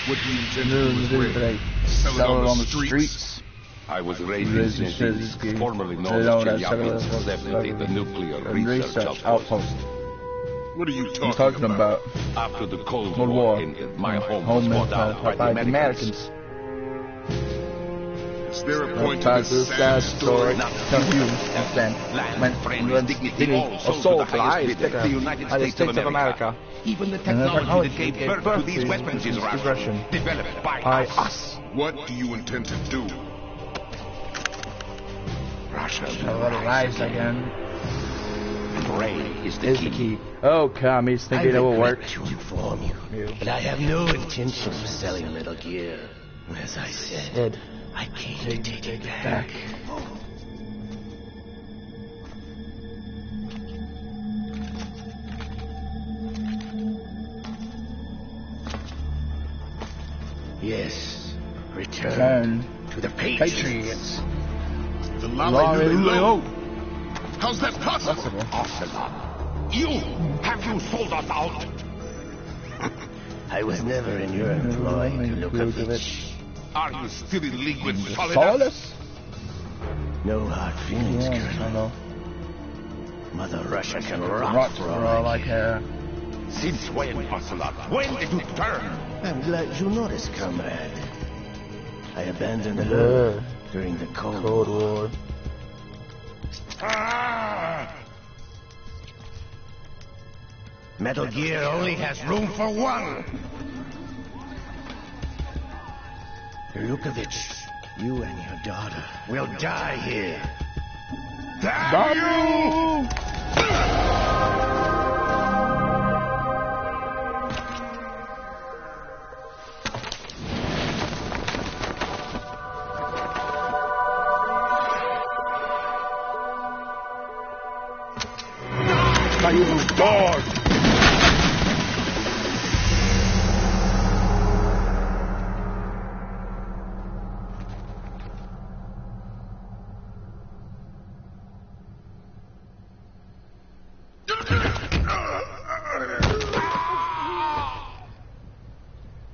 What do you intend to do with Ray? Sell it on the streets? I was raised in Zinsky, formerly known as Chelyabinsk 70, the nuclear research outpost. What are you talking about? After the Cold War ended, my home was bought out by the Americans. Is there a point to this sad story? When dignity assault the highest States of America. Even the technology that gave birth to these weapons is Russian, developed by us. What do you intend to do? Russia let it rise again. Ray is the key. Oh, commies, thinking it will work. To inform you, but I have no intention of selling Metal Gear. As I said, I came to take it back. Yes, return to the Patriots. The Lala Lulu. How's that possible? Ocelot, have you sold us out? I was never in your employ, Lukovich. Are you still in league with Solidus? No hard feelings, Colonel. Mother Russia can rot for all I care. Since when, Ocelot? When did you turn? I'm glad you noticed, comrade. I abandoned her during the Cold War. Metal Gear only has room for one. Lukovich, you and your daughter will die here. Damn you! You dog!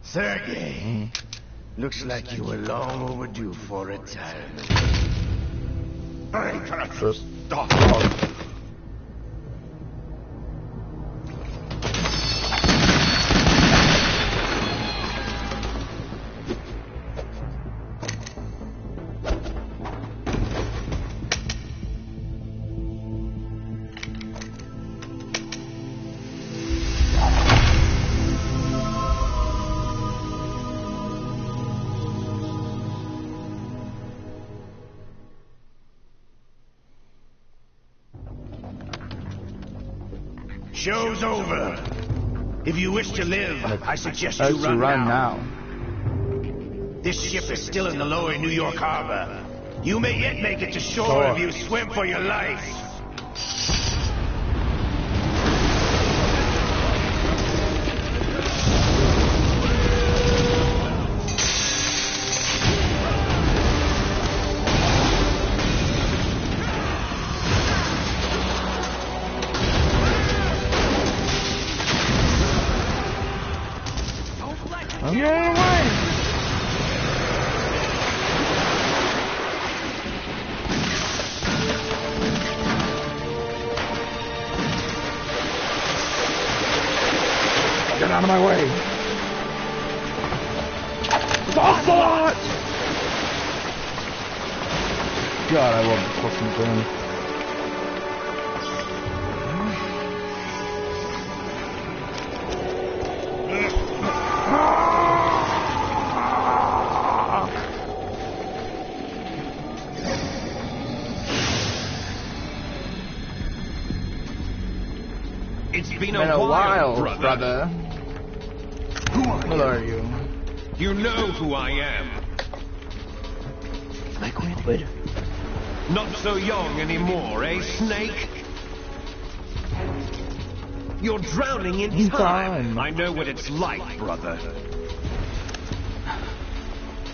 Sergei, looks like you were long overdue for retirement. Stop! Show's over. If you wish to live, I suggest you run now. This ship is still in the lower New York harbor. You may yet make it to shore if you swim for your life. Get out of my way! Ocelot! God, I love the fucking thing. It's been a while, brother. Who are you? You know who I am. My grandmother. Not so young anymore, eh, Snake? You're drowning in time. I know what it's like, brother.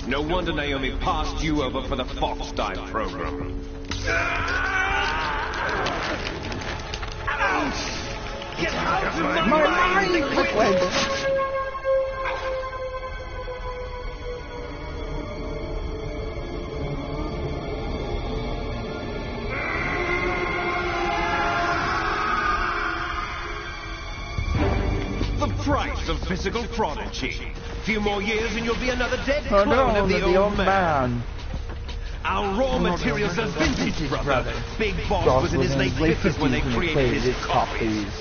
No wonder Naomi passed you over for the Fox Dive program. Get out of my life! some physical prodigy. Few more years and you'll be another dead Oh clone no, of the old man. man. Our raw materials are vintage, brother. Big Boss was in his late 50s when they created his copies.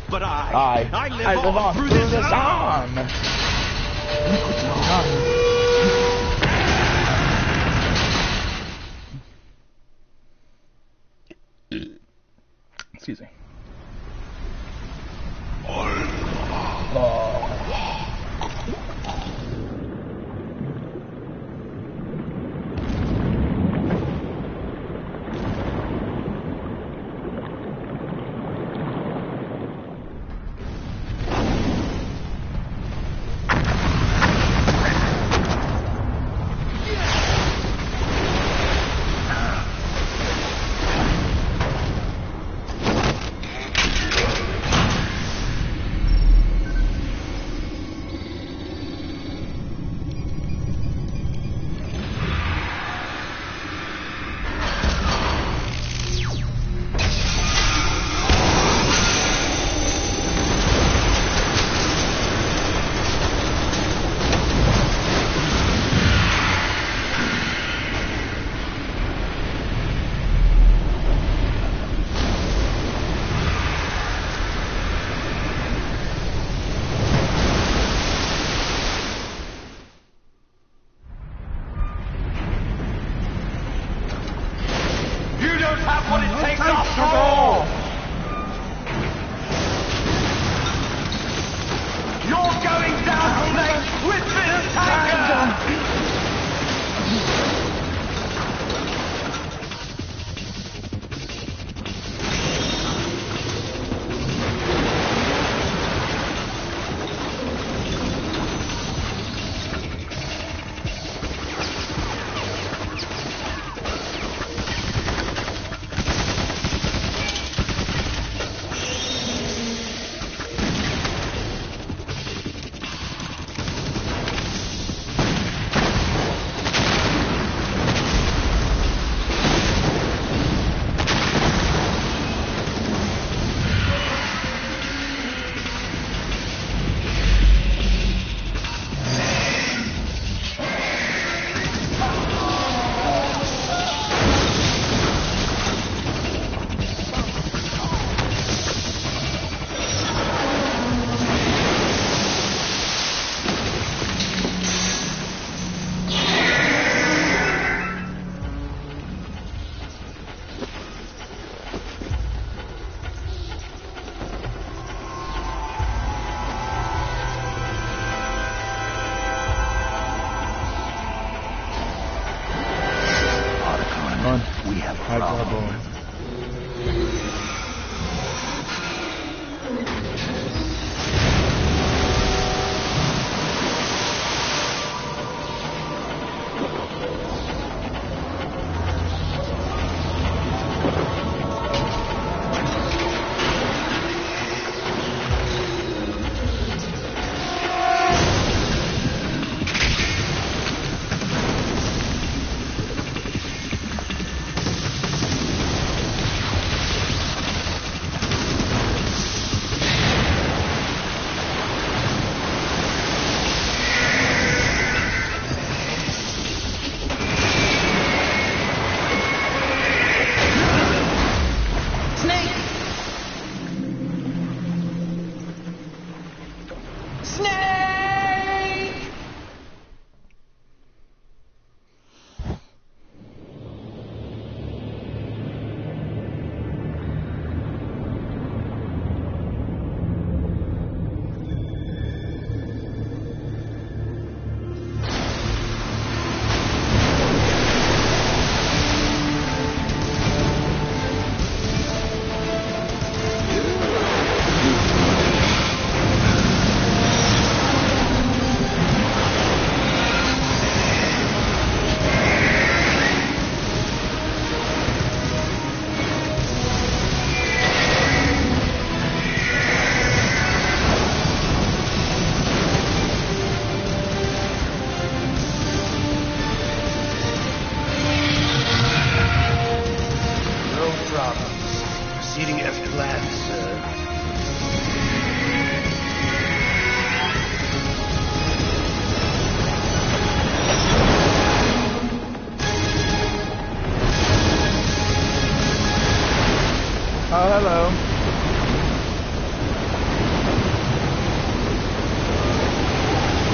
But I live on through this arm. Excuse me. We have a problem.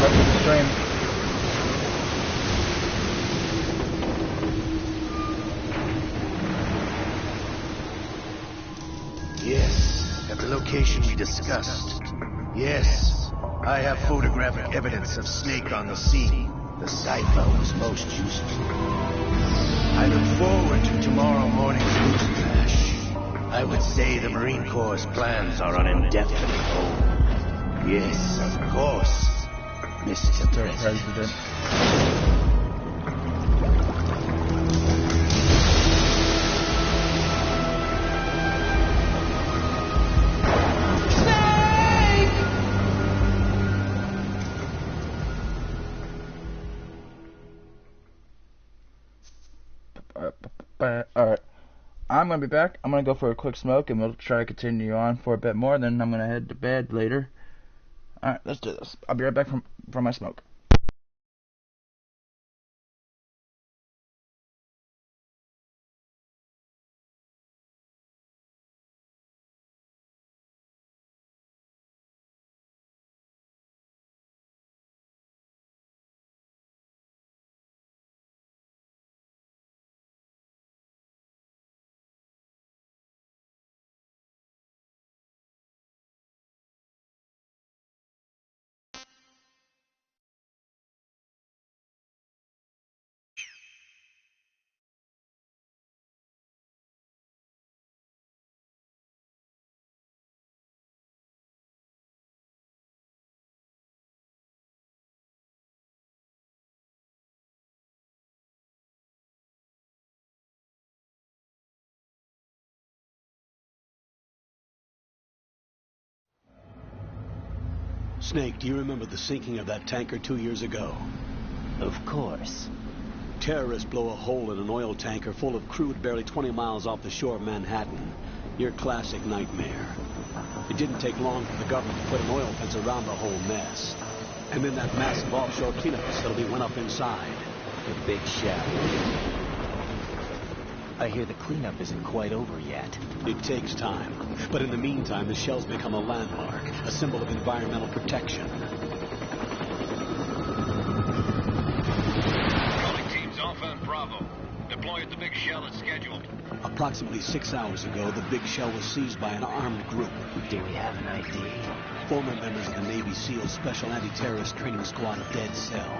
rest of the stream. Yes, at the location we discussed. Yes, I have photographic evidence of Snake on the scene. The cipher was most useful. I look forward to tomorrow morning's news flash. I would say the Marine Corps' plans are on indefinite hold. Yes, of course, Mr. President. Alright. I'm going to be back. I'm going to go for a quick smoke and we'll try to continue on for a bit more. Then I'm going to head to bed later. Alright, let's do this. I'll be right back from my smoke. Snake, do you remember the sinking of that tanker 2 years ago? Of course. Terrorists blow a hole in an oil tanker full of crude barely 20 miles off the shore of Manhattan. Your classic nightmare. It didn't take long for the government to put an oil fence around the whole mess. And then that massive offshore cleanup facility went up inside. The Big Shell. I hear the cleanup isn't quite over yet. It takes time. But in the meantime, the shell's become a landmark, a symbol of environmental protection. Calling teams Alpha and Bravo. Deploy at the Big Shell as scheduled. Approximately 6 hours ago, the Big Shell was seized by an armed group. Do we have an ID? Former members of the Navy SEAL Special Anti-Terrorist Training Squad of Dead Cell.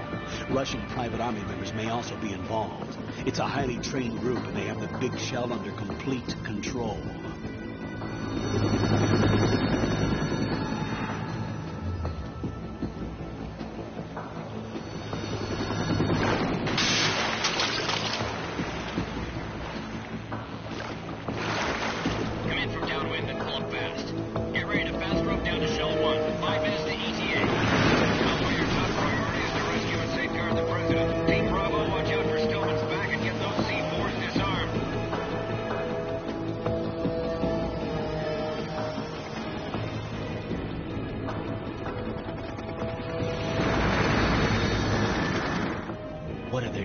Russian private army members may also be involved. It's a highly trained group, and they have the Big Shell under complete control.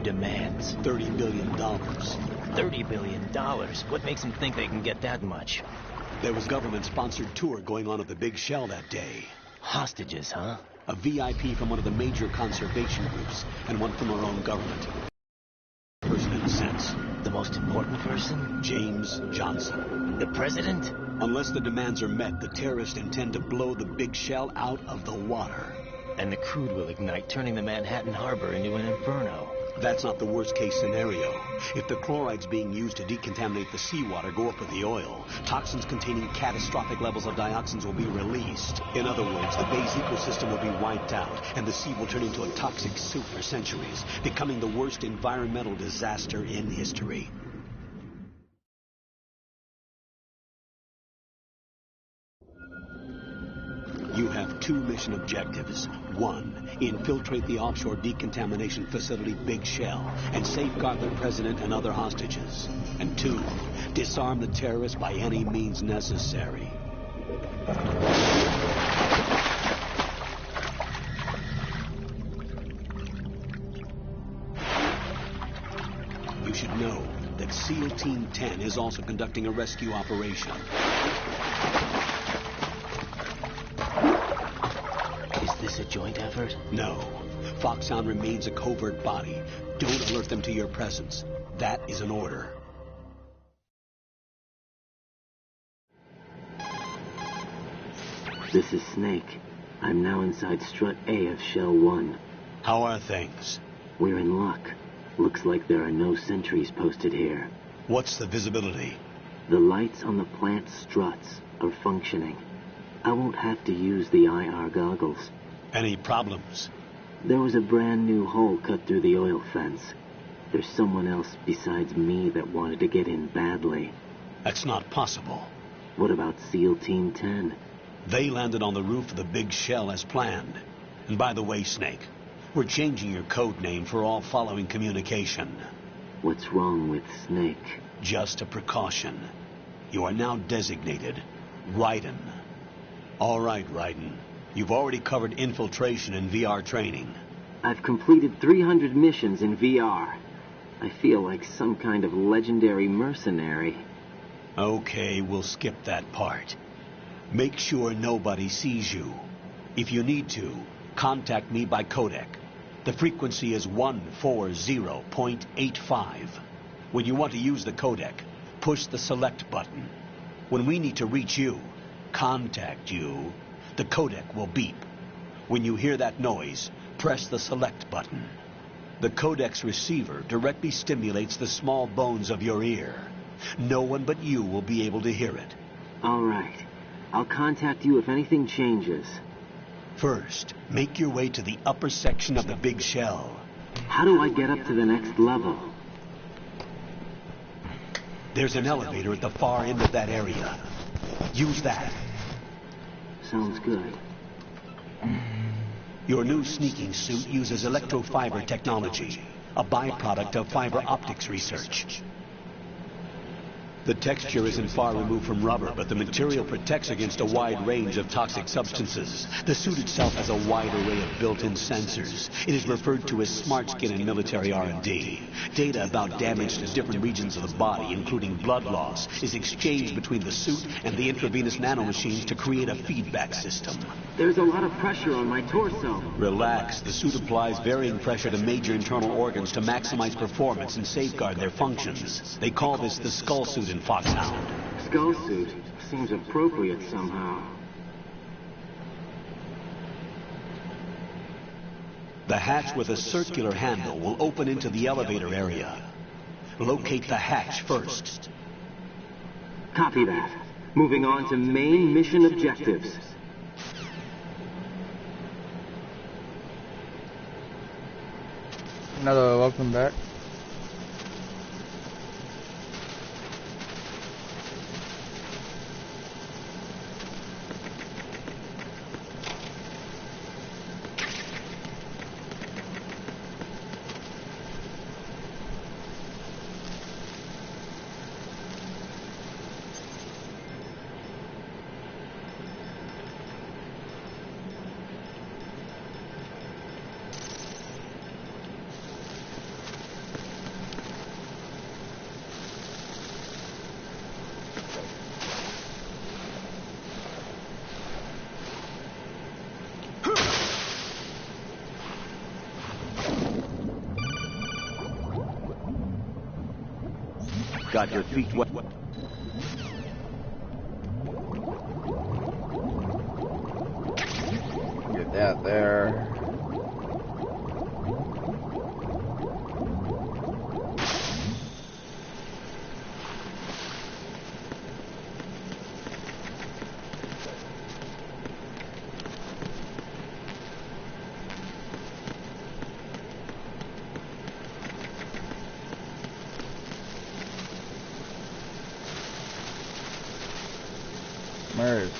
Demands. $30 billion. $30 billion? What makes them think they can get that much? There was a government-sponsored tour going on at the Big Shell that day. Hostages, huh? A VIP from one of the major conservation groups, and one from our own government. Person in a sense. The most important person? James Johnson. The president? Unless the demands are met, the terrorists intend to blow the Big Shell out of the water. And the crude will ignite, turning the Manhattan Harbor into an inferno. That's not the worst-case scenario. If the chlorides being used to decontaminate the seawater go up with the oil, toxins containing catastrophic levels of dioxins will be released. In other words, the bay's ecosystem will be wiped out, and the sea will turn into a toxic soup for centuries, becoming the worst environmental disaster in history. You have two mission objectives. One, infiltrate the offshore decontamination facility Big Shell and safeguard the president and other hostages. And two, disarm the terrorists by any means necessary. You should know that SEAL Team 10 is also conducting a rescue operation. Is this a joint effort? No. Foxhound remains a covert body. Don't alert them to your presence. That is an order. This is Snake. I'm now inside Strut A of Shell 1. How are things? We're in luck. Looks like there are no sentries posted here. What's the visibility? The lights on the plant struts are functioning. I won't have to use the IR goggles. Any problems? There was a brand new hole cut through the oil fence. There's someone else besides me that wanted to get in badly. That's not possible. What about SEAL Team 10? They landed on the roof of the big shell as planned. And by the way, Snake, we're changing your code name for all following communication. What's wrong with Snake? Just a precaution. You are now designated Raiden. All right, Raiden. You've already covered infiltration and VR training. I've completed 300 missions in VR. I feel like some kind of legendary mercenary. Okay, we'll skip that part. Make sure nobody sees you. If you need to, contact me by codec. The frequency is 140.85. When you want to use the codec, push the select button. When we need to reach you, contact you, the codec will beep. When you hear that noise, press the select button. The codec's receiver directly stimulates the small bones of your ear. No one but you will be able to hear it. All right. I'll contact you if anything changes. First, make your way to the upper section of the big shell. How do I get up to the next level? There's an elevator at the far end of that area. Use that. Sounds good. Your new sneaking suit uses electrofiber technology, a byproduct of fiber optics research. The texture isn't far removed from rubber, but the material protects against a wide range of toxic substances. The suit itself has a wide array of built-in sensors. It is referred to as smart skin in military R&D. Data about damage to different regions of the body, including blood loss, is exchanged between the suit and the intravenous nanomachines to create a feedback system. There's a lot of pressure on my torso. Relax. The suit applies varying pressure to major internal organs to maximize performance and safeguard their functions. They call this the skull suit in Foxhound. Skull suit seems appropriate somehow. The hatch with a circular handle will open into the elevator area. Locate the hatch first. Copy that. Moving on to main mission objectives. Another welcome back. Got your feet wet. Get that there. Where is it?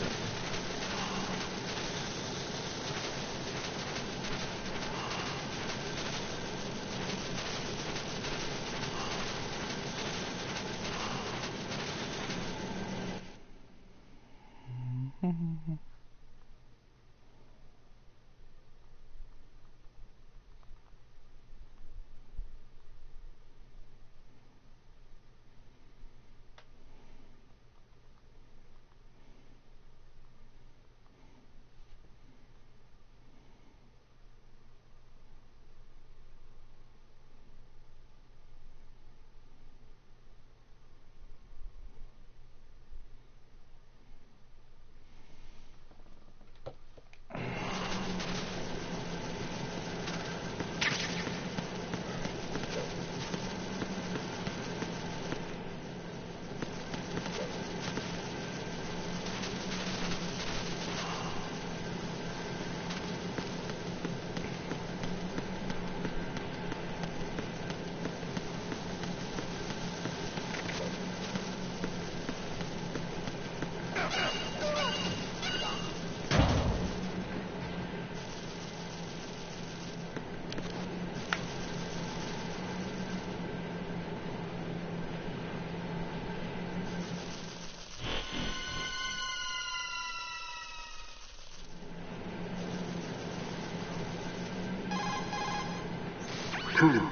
Colonel,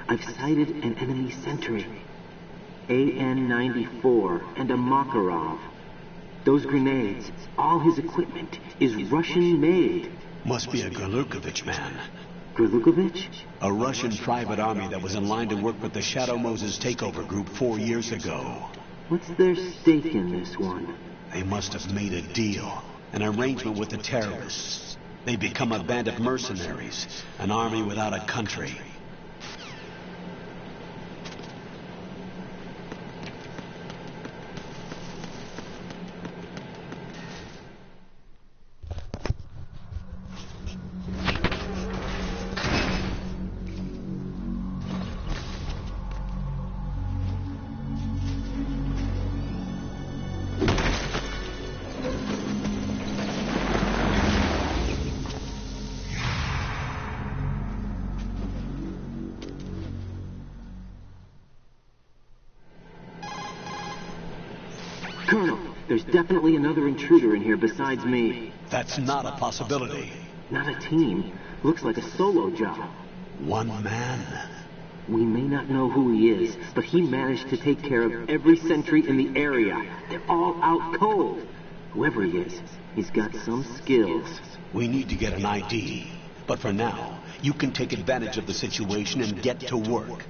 I've sighted an enemy sentry. AN-94 and a Makarov. Those grenades, all his equipment, is Russian-made. Must be a Gurlukovich man. Gurlukovich? A Russian private army that was in line to work with the Shadow Moses takeover group 4 years ago. What's their stake in this one? They must have made a deal, an arrangement with the terrorists. They become a band of mercenaries, an army without a country. Colonel, there's definitely another intruder in here besides me. That's not a possibility. Not a team. Looks like a solo job. One man. We may not know who he is, but he managed to take care of every sentry in the area. They're all out cold. Whoever he is, he's got some skills. We need to get an ID. But for now, you can take advantage of the situation and get to work.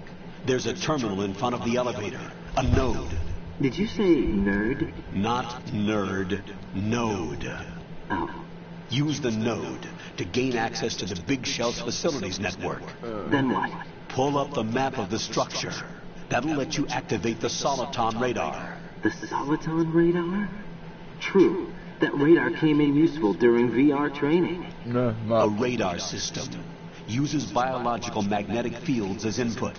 There's a terminal in front of the elevator. A node. Did you say nerd? Not nerd. Node. Oh. Use the node to gain access to the Big Shell's facilities network. Then what? Pull up the map of the structure. That'll let you activate the Soliton radar. The Soliton radar? True. That radar came in useful during VR training. A radar system uses biological magnetic fields as input.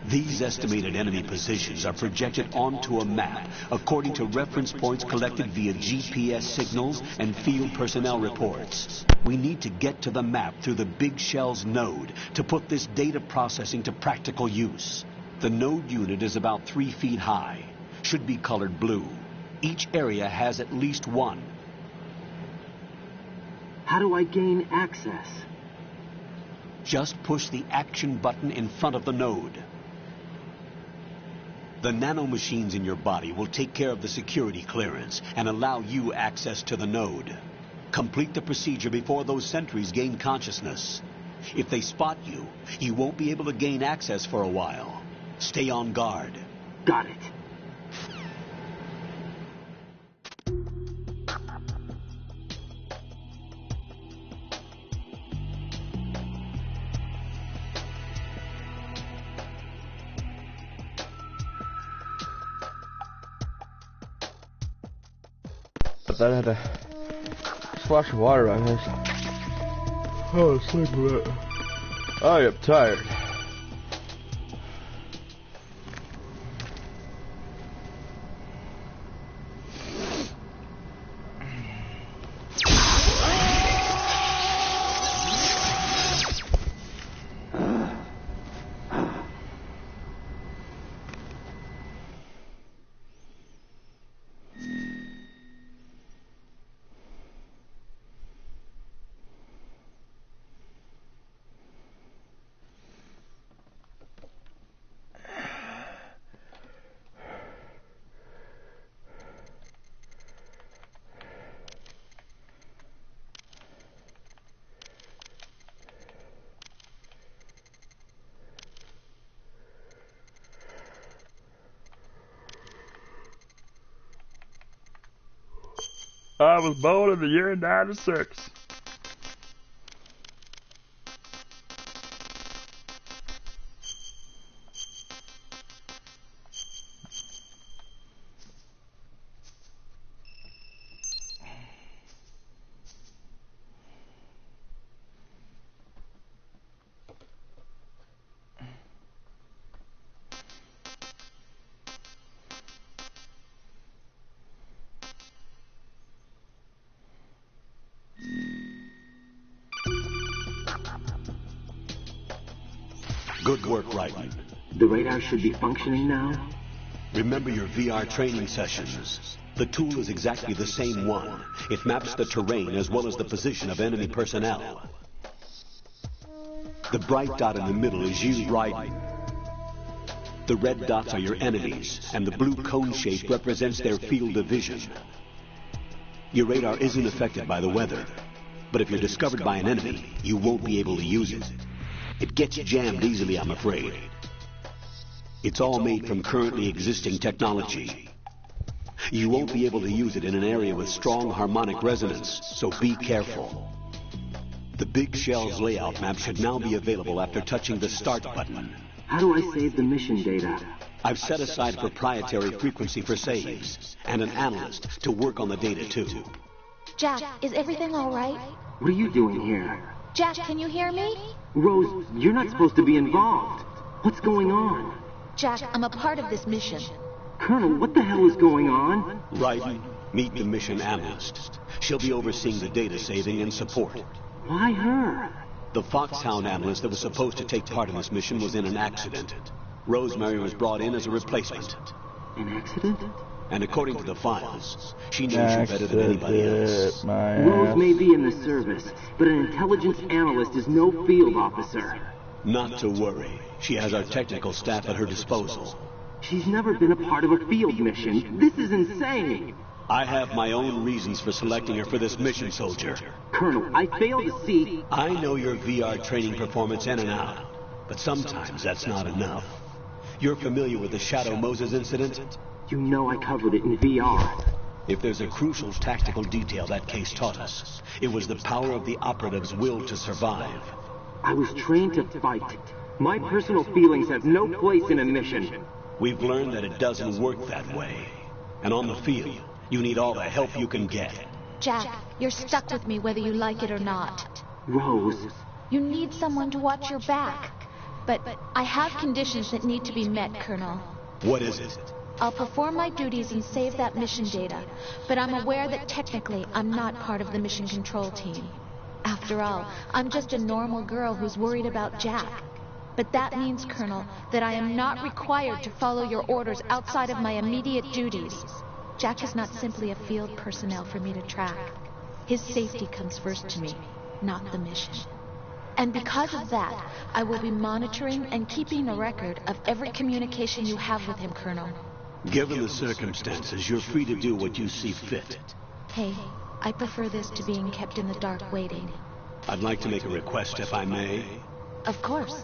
These estimated enemy positions are projected onto a map according to reference points collected via GPS signals and field personnel reports. We need to get to the map through the Big Shell's node to put this data processing to practical use. The node unit is about 3 feet high, should be colored blue. Each area has at least one. How do I gain access? Just push the action button in front of the node. The nanomachines in your body will take care of the security clearance and allow you access to the node. Complete the procedure before those sentries gain consciousness. If they spot you, you won't be able to gain access for a while. Stay on guard. Got it. I had a splash of water on this. Oh, sleep a bit. I am tired. I was born in the year 96. Good work, Raiden. The radar should be functioning now? Remember your VR training sessions. The tool is exactly the same one. It maps the terrain as well as the position of enemy personnel. The bright dot in the middle is you, Raiden. The red dots are your enemies, and the blue cone shape represents their field of vision. Your radar isn't affected by the weather, but if you're discovered by an enemy, you won't be able to use it. It gets jammed easily, I'm afraid. It's all made from currently existing technology. You won't be able to use it in an area with strong harmonic resonance, so be careful. The Big Shell's layout map should now be available after touching the Start button. How do I save the mission data? I've set aside a proprietary frequency for saves, and an analyst to work on the data too. Jack, is everything all right? What are you doing here? Jack, can you hear me? Rose, you're not supposed to be involved. What's going on? Jack, I'm a part of this mission. Colonel, what the hell is going on? Raiden, meet the mission analyst. She'll be overseeing the data saving and support. Why her? The Foxhound analyst that was supposed to take part in this mission was in an accident. Rosemary was brought in as a replacement. An accident? And according to the files, she knows you better than anybody else. Rose may be in the service, but an intelligence analyst is no field officer. Not to worry. She has our technical staff at her disposal. She's never been a part of a field mission. This is insane. I have my own reasons for selecting her for this mission, soldier. Colonel, I fail to see... I know your VR training performance in and out, but sometimes that's not enough. You're familiar with the Shadow Moses incident? You know I covered it in VR. If there's a crucial tactical detail that case taught us, it was the power of the operative's will to survive. I was trained to fight. My personal feelings have no place in a mission. We've learned that it doesn't work that way. And on the field, you need all the help you can get. Jack, you're stuck with me whether you like it or not. Rose. You need someone to watch your back. But I have conditions that need to be met, Colonel. What is it? I'll perform my duties and save that mission data, but I'm aware that technically I'm not part of the mission control team. After all, I'm just a normal girl who's worried about Jack. But that means, Colonel, that I am not required to follow your orders outside of my immediate duties. Jack is not simply a field personnel for me to track. His safety comes first to me, not the mission. And because of that, I will be monitoring and keeping a record of every communication you have with him, Colonel. Given the circumstances, you're free to do what you see fit. Hey, I prefer this to being kept in the dark waiting. I'd like to make a request, if I may. Of course.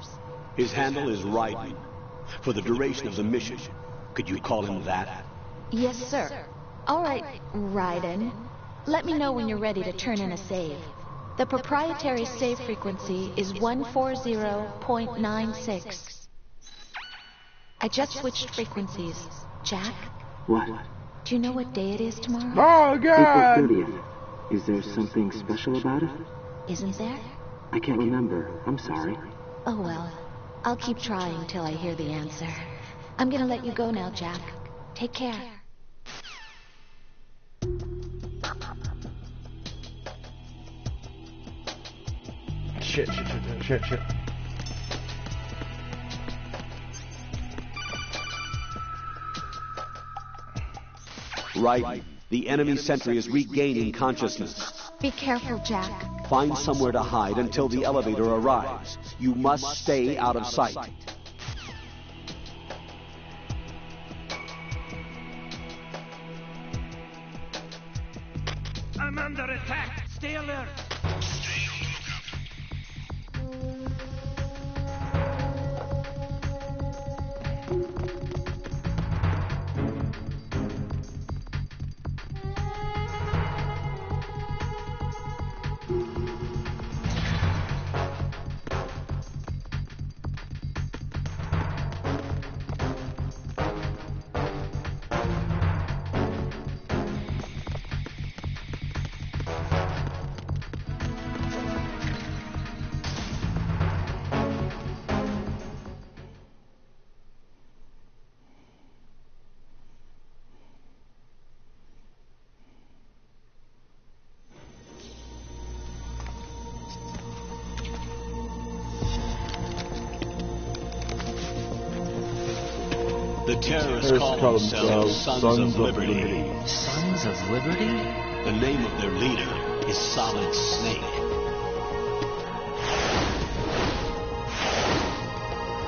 His handle is Raiden. For the duration of the mission, could you call him that? Yes, sir. All right, Raiden. Let me know when you're ready to turn in a save. The proprietary save frequency is 140.96. I just switched frequencies. Jack? What? Do you know what day it is tomorrow? Oh, God! April 30th. Is there something special about it? Isn't there? I can't remember. I'm sorry. Oh, well. I'll keep trying till I hear the answer. I'm gonna let you go now, Jack. Take care. Shit. Right. The enemy sentry is regaining consciousness. Be careful, Jack. Find somewhere to hide until the elevator arrives. You must stay out of sight. I'm under attack. Stay alert. The terrorists call themselves Sons of Liberty. Sons of Liberty? The name of their leader is Solid Snake.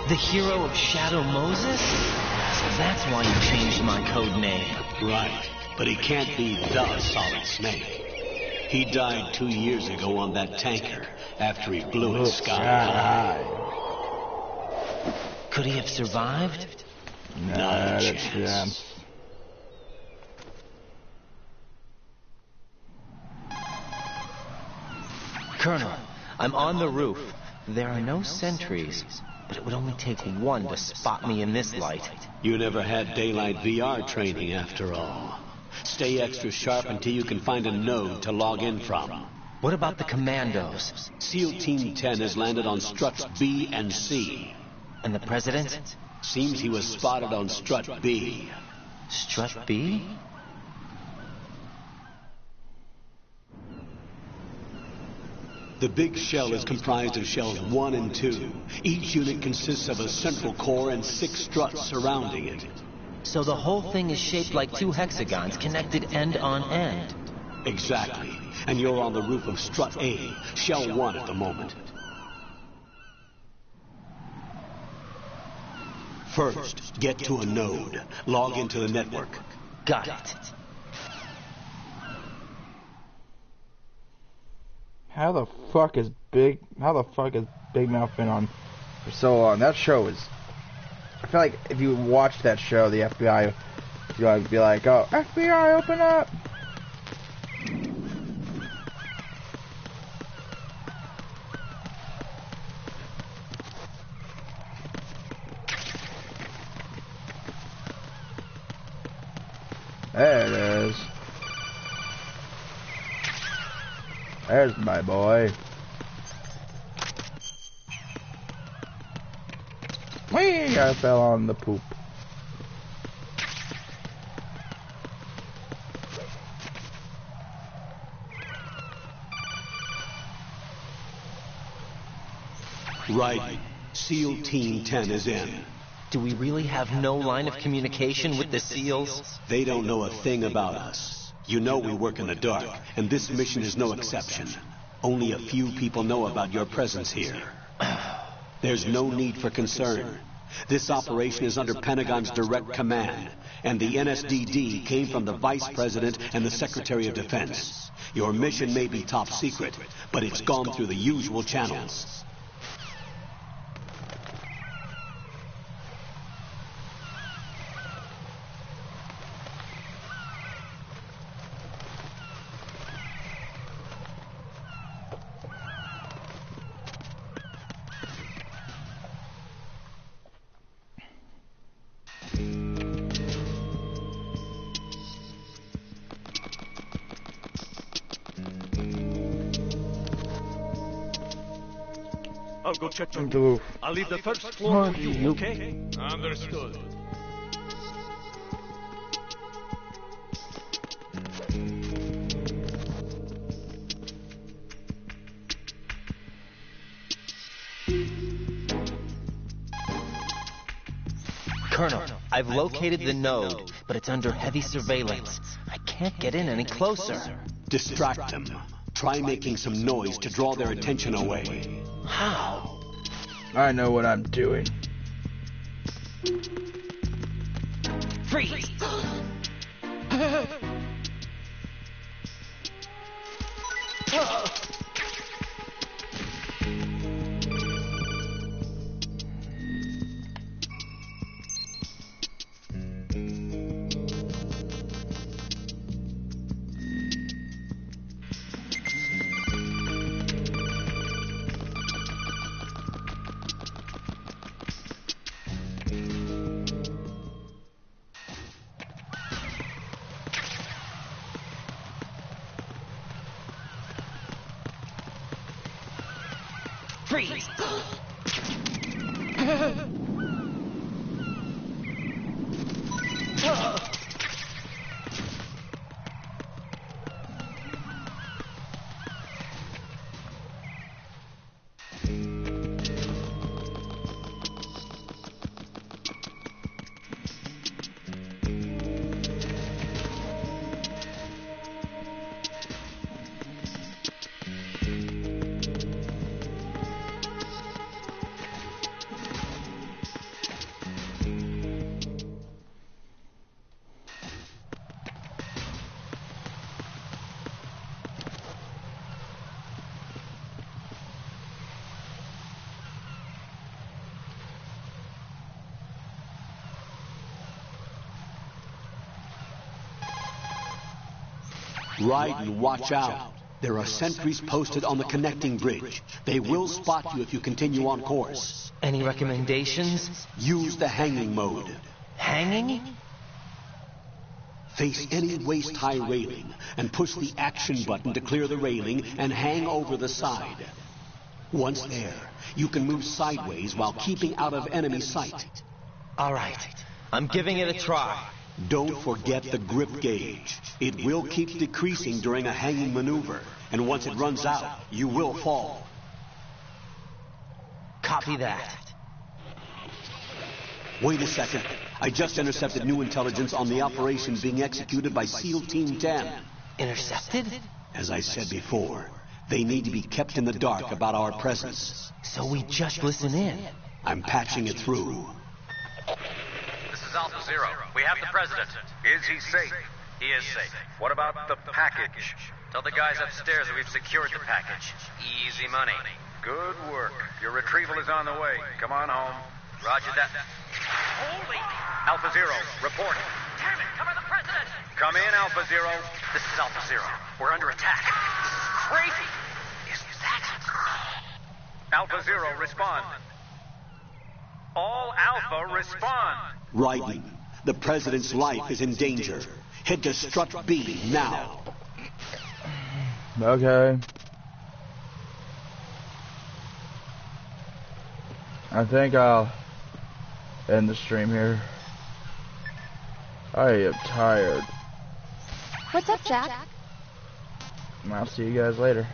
The hero of Shadow Moses? So that's why you changed my code name. Right. But he can't be the Solid Snake. He died 2 years ago on that tanker after he blew it sky high. Could he have survived? Not a chance. Colonel, I'm on the roof. There are no sentries, but it would only take one to spot me in this light. You never had daylight VR training after all. Stay extra sharp until you can find a node to log in from. What about the commandos? SEAL Team 10 has landed on struts B and C. And the President? Seems he was spotted on strut B. Strut B? The big shell is comprised of shells 1 and 2. Each unit consists of a central core and 6 struts surrounding it. So the whole thing is shaped like 2 hexagons connected end on end. Exactly. And you're on the roof of strut A, shell 1 at the moment. First, get to a node. Log into the network. Got it. How the fuck is Big Mouth been on for so long? That show is... I feel like if you watched that show, the FBI, you'd be like, oh, FBI, open up! There it is. There's my boy. Whee! I fell on the poop. Right. SEAL Team 10 is in. Do we really have no line of communication with the SEALs? They don't know a thing about us. You know we work in the dark, and this mission is no exception. Only a few people know about your presence here. There's no need for concern. This operation is under Pentagon's direct command, and the NSDD came from the Vice President and the Secretary of Defense. Your mission may be top secret, but it's gone through the usual channels. I'll go check the roof. I'll leave the first floor for you, okay? Understood. Colonel, I've located the node, but it's under heavy surveillance. I can't get in any closer. Distract them. Try making some noise to draw their attention away. How? I know what I'm doing. Freeze! Freeze! Raiden, watch out. There are sentries posted on the connecting bridge. They will spot you if you continue on course. Any recommendations? Use the hanging mode. Hanging? Face any waist-high railing and push the action button to clear the railing and hang over the side. Once there, you can move sideways while keeping out of enemy sight. All right. I'm giving it a try. Don't forget the grip gauge. It will keep decreasing during a hanging maneuver, and once it runs out, you will fall. Copy that. Wait a second. I just intercepted new intelligence on the operation being executed by SEAL Team 10. Intercepted? As I said before, they need to be kept in the dark about our presence. So we just listen in. I'm patching it through. This is Alpha Zero. We have the President. Is he safe? He is safe. What about the package? Tell the guys upstairs that we've secured the package. Easy money. Good work. Your retrieval is on the way. Come on home. Roger that. Holy! Alpha Zero, report. Damn it, cover the President! Come in, Alpha Zero. This is Alpha Zero. We're under attack. This is crazy. Is that... Alpha Zero, respond. All Alpha, respond. Raiden, the President's life is in danger. Head to Strut B now. Okay. I think I'll end the stream here. I am tired. What's up, Jack? I'll see you guys later.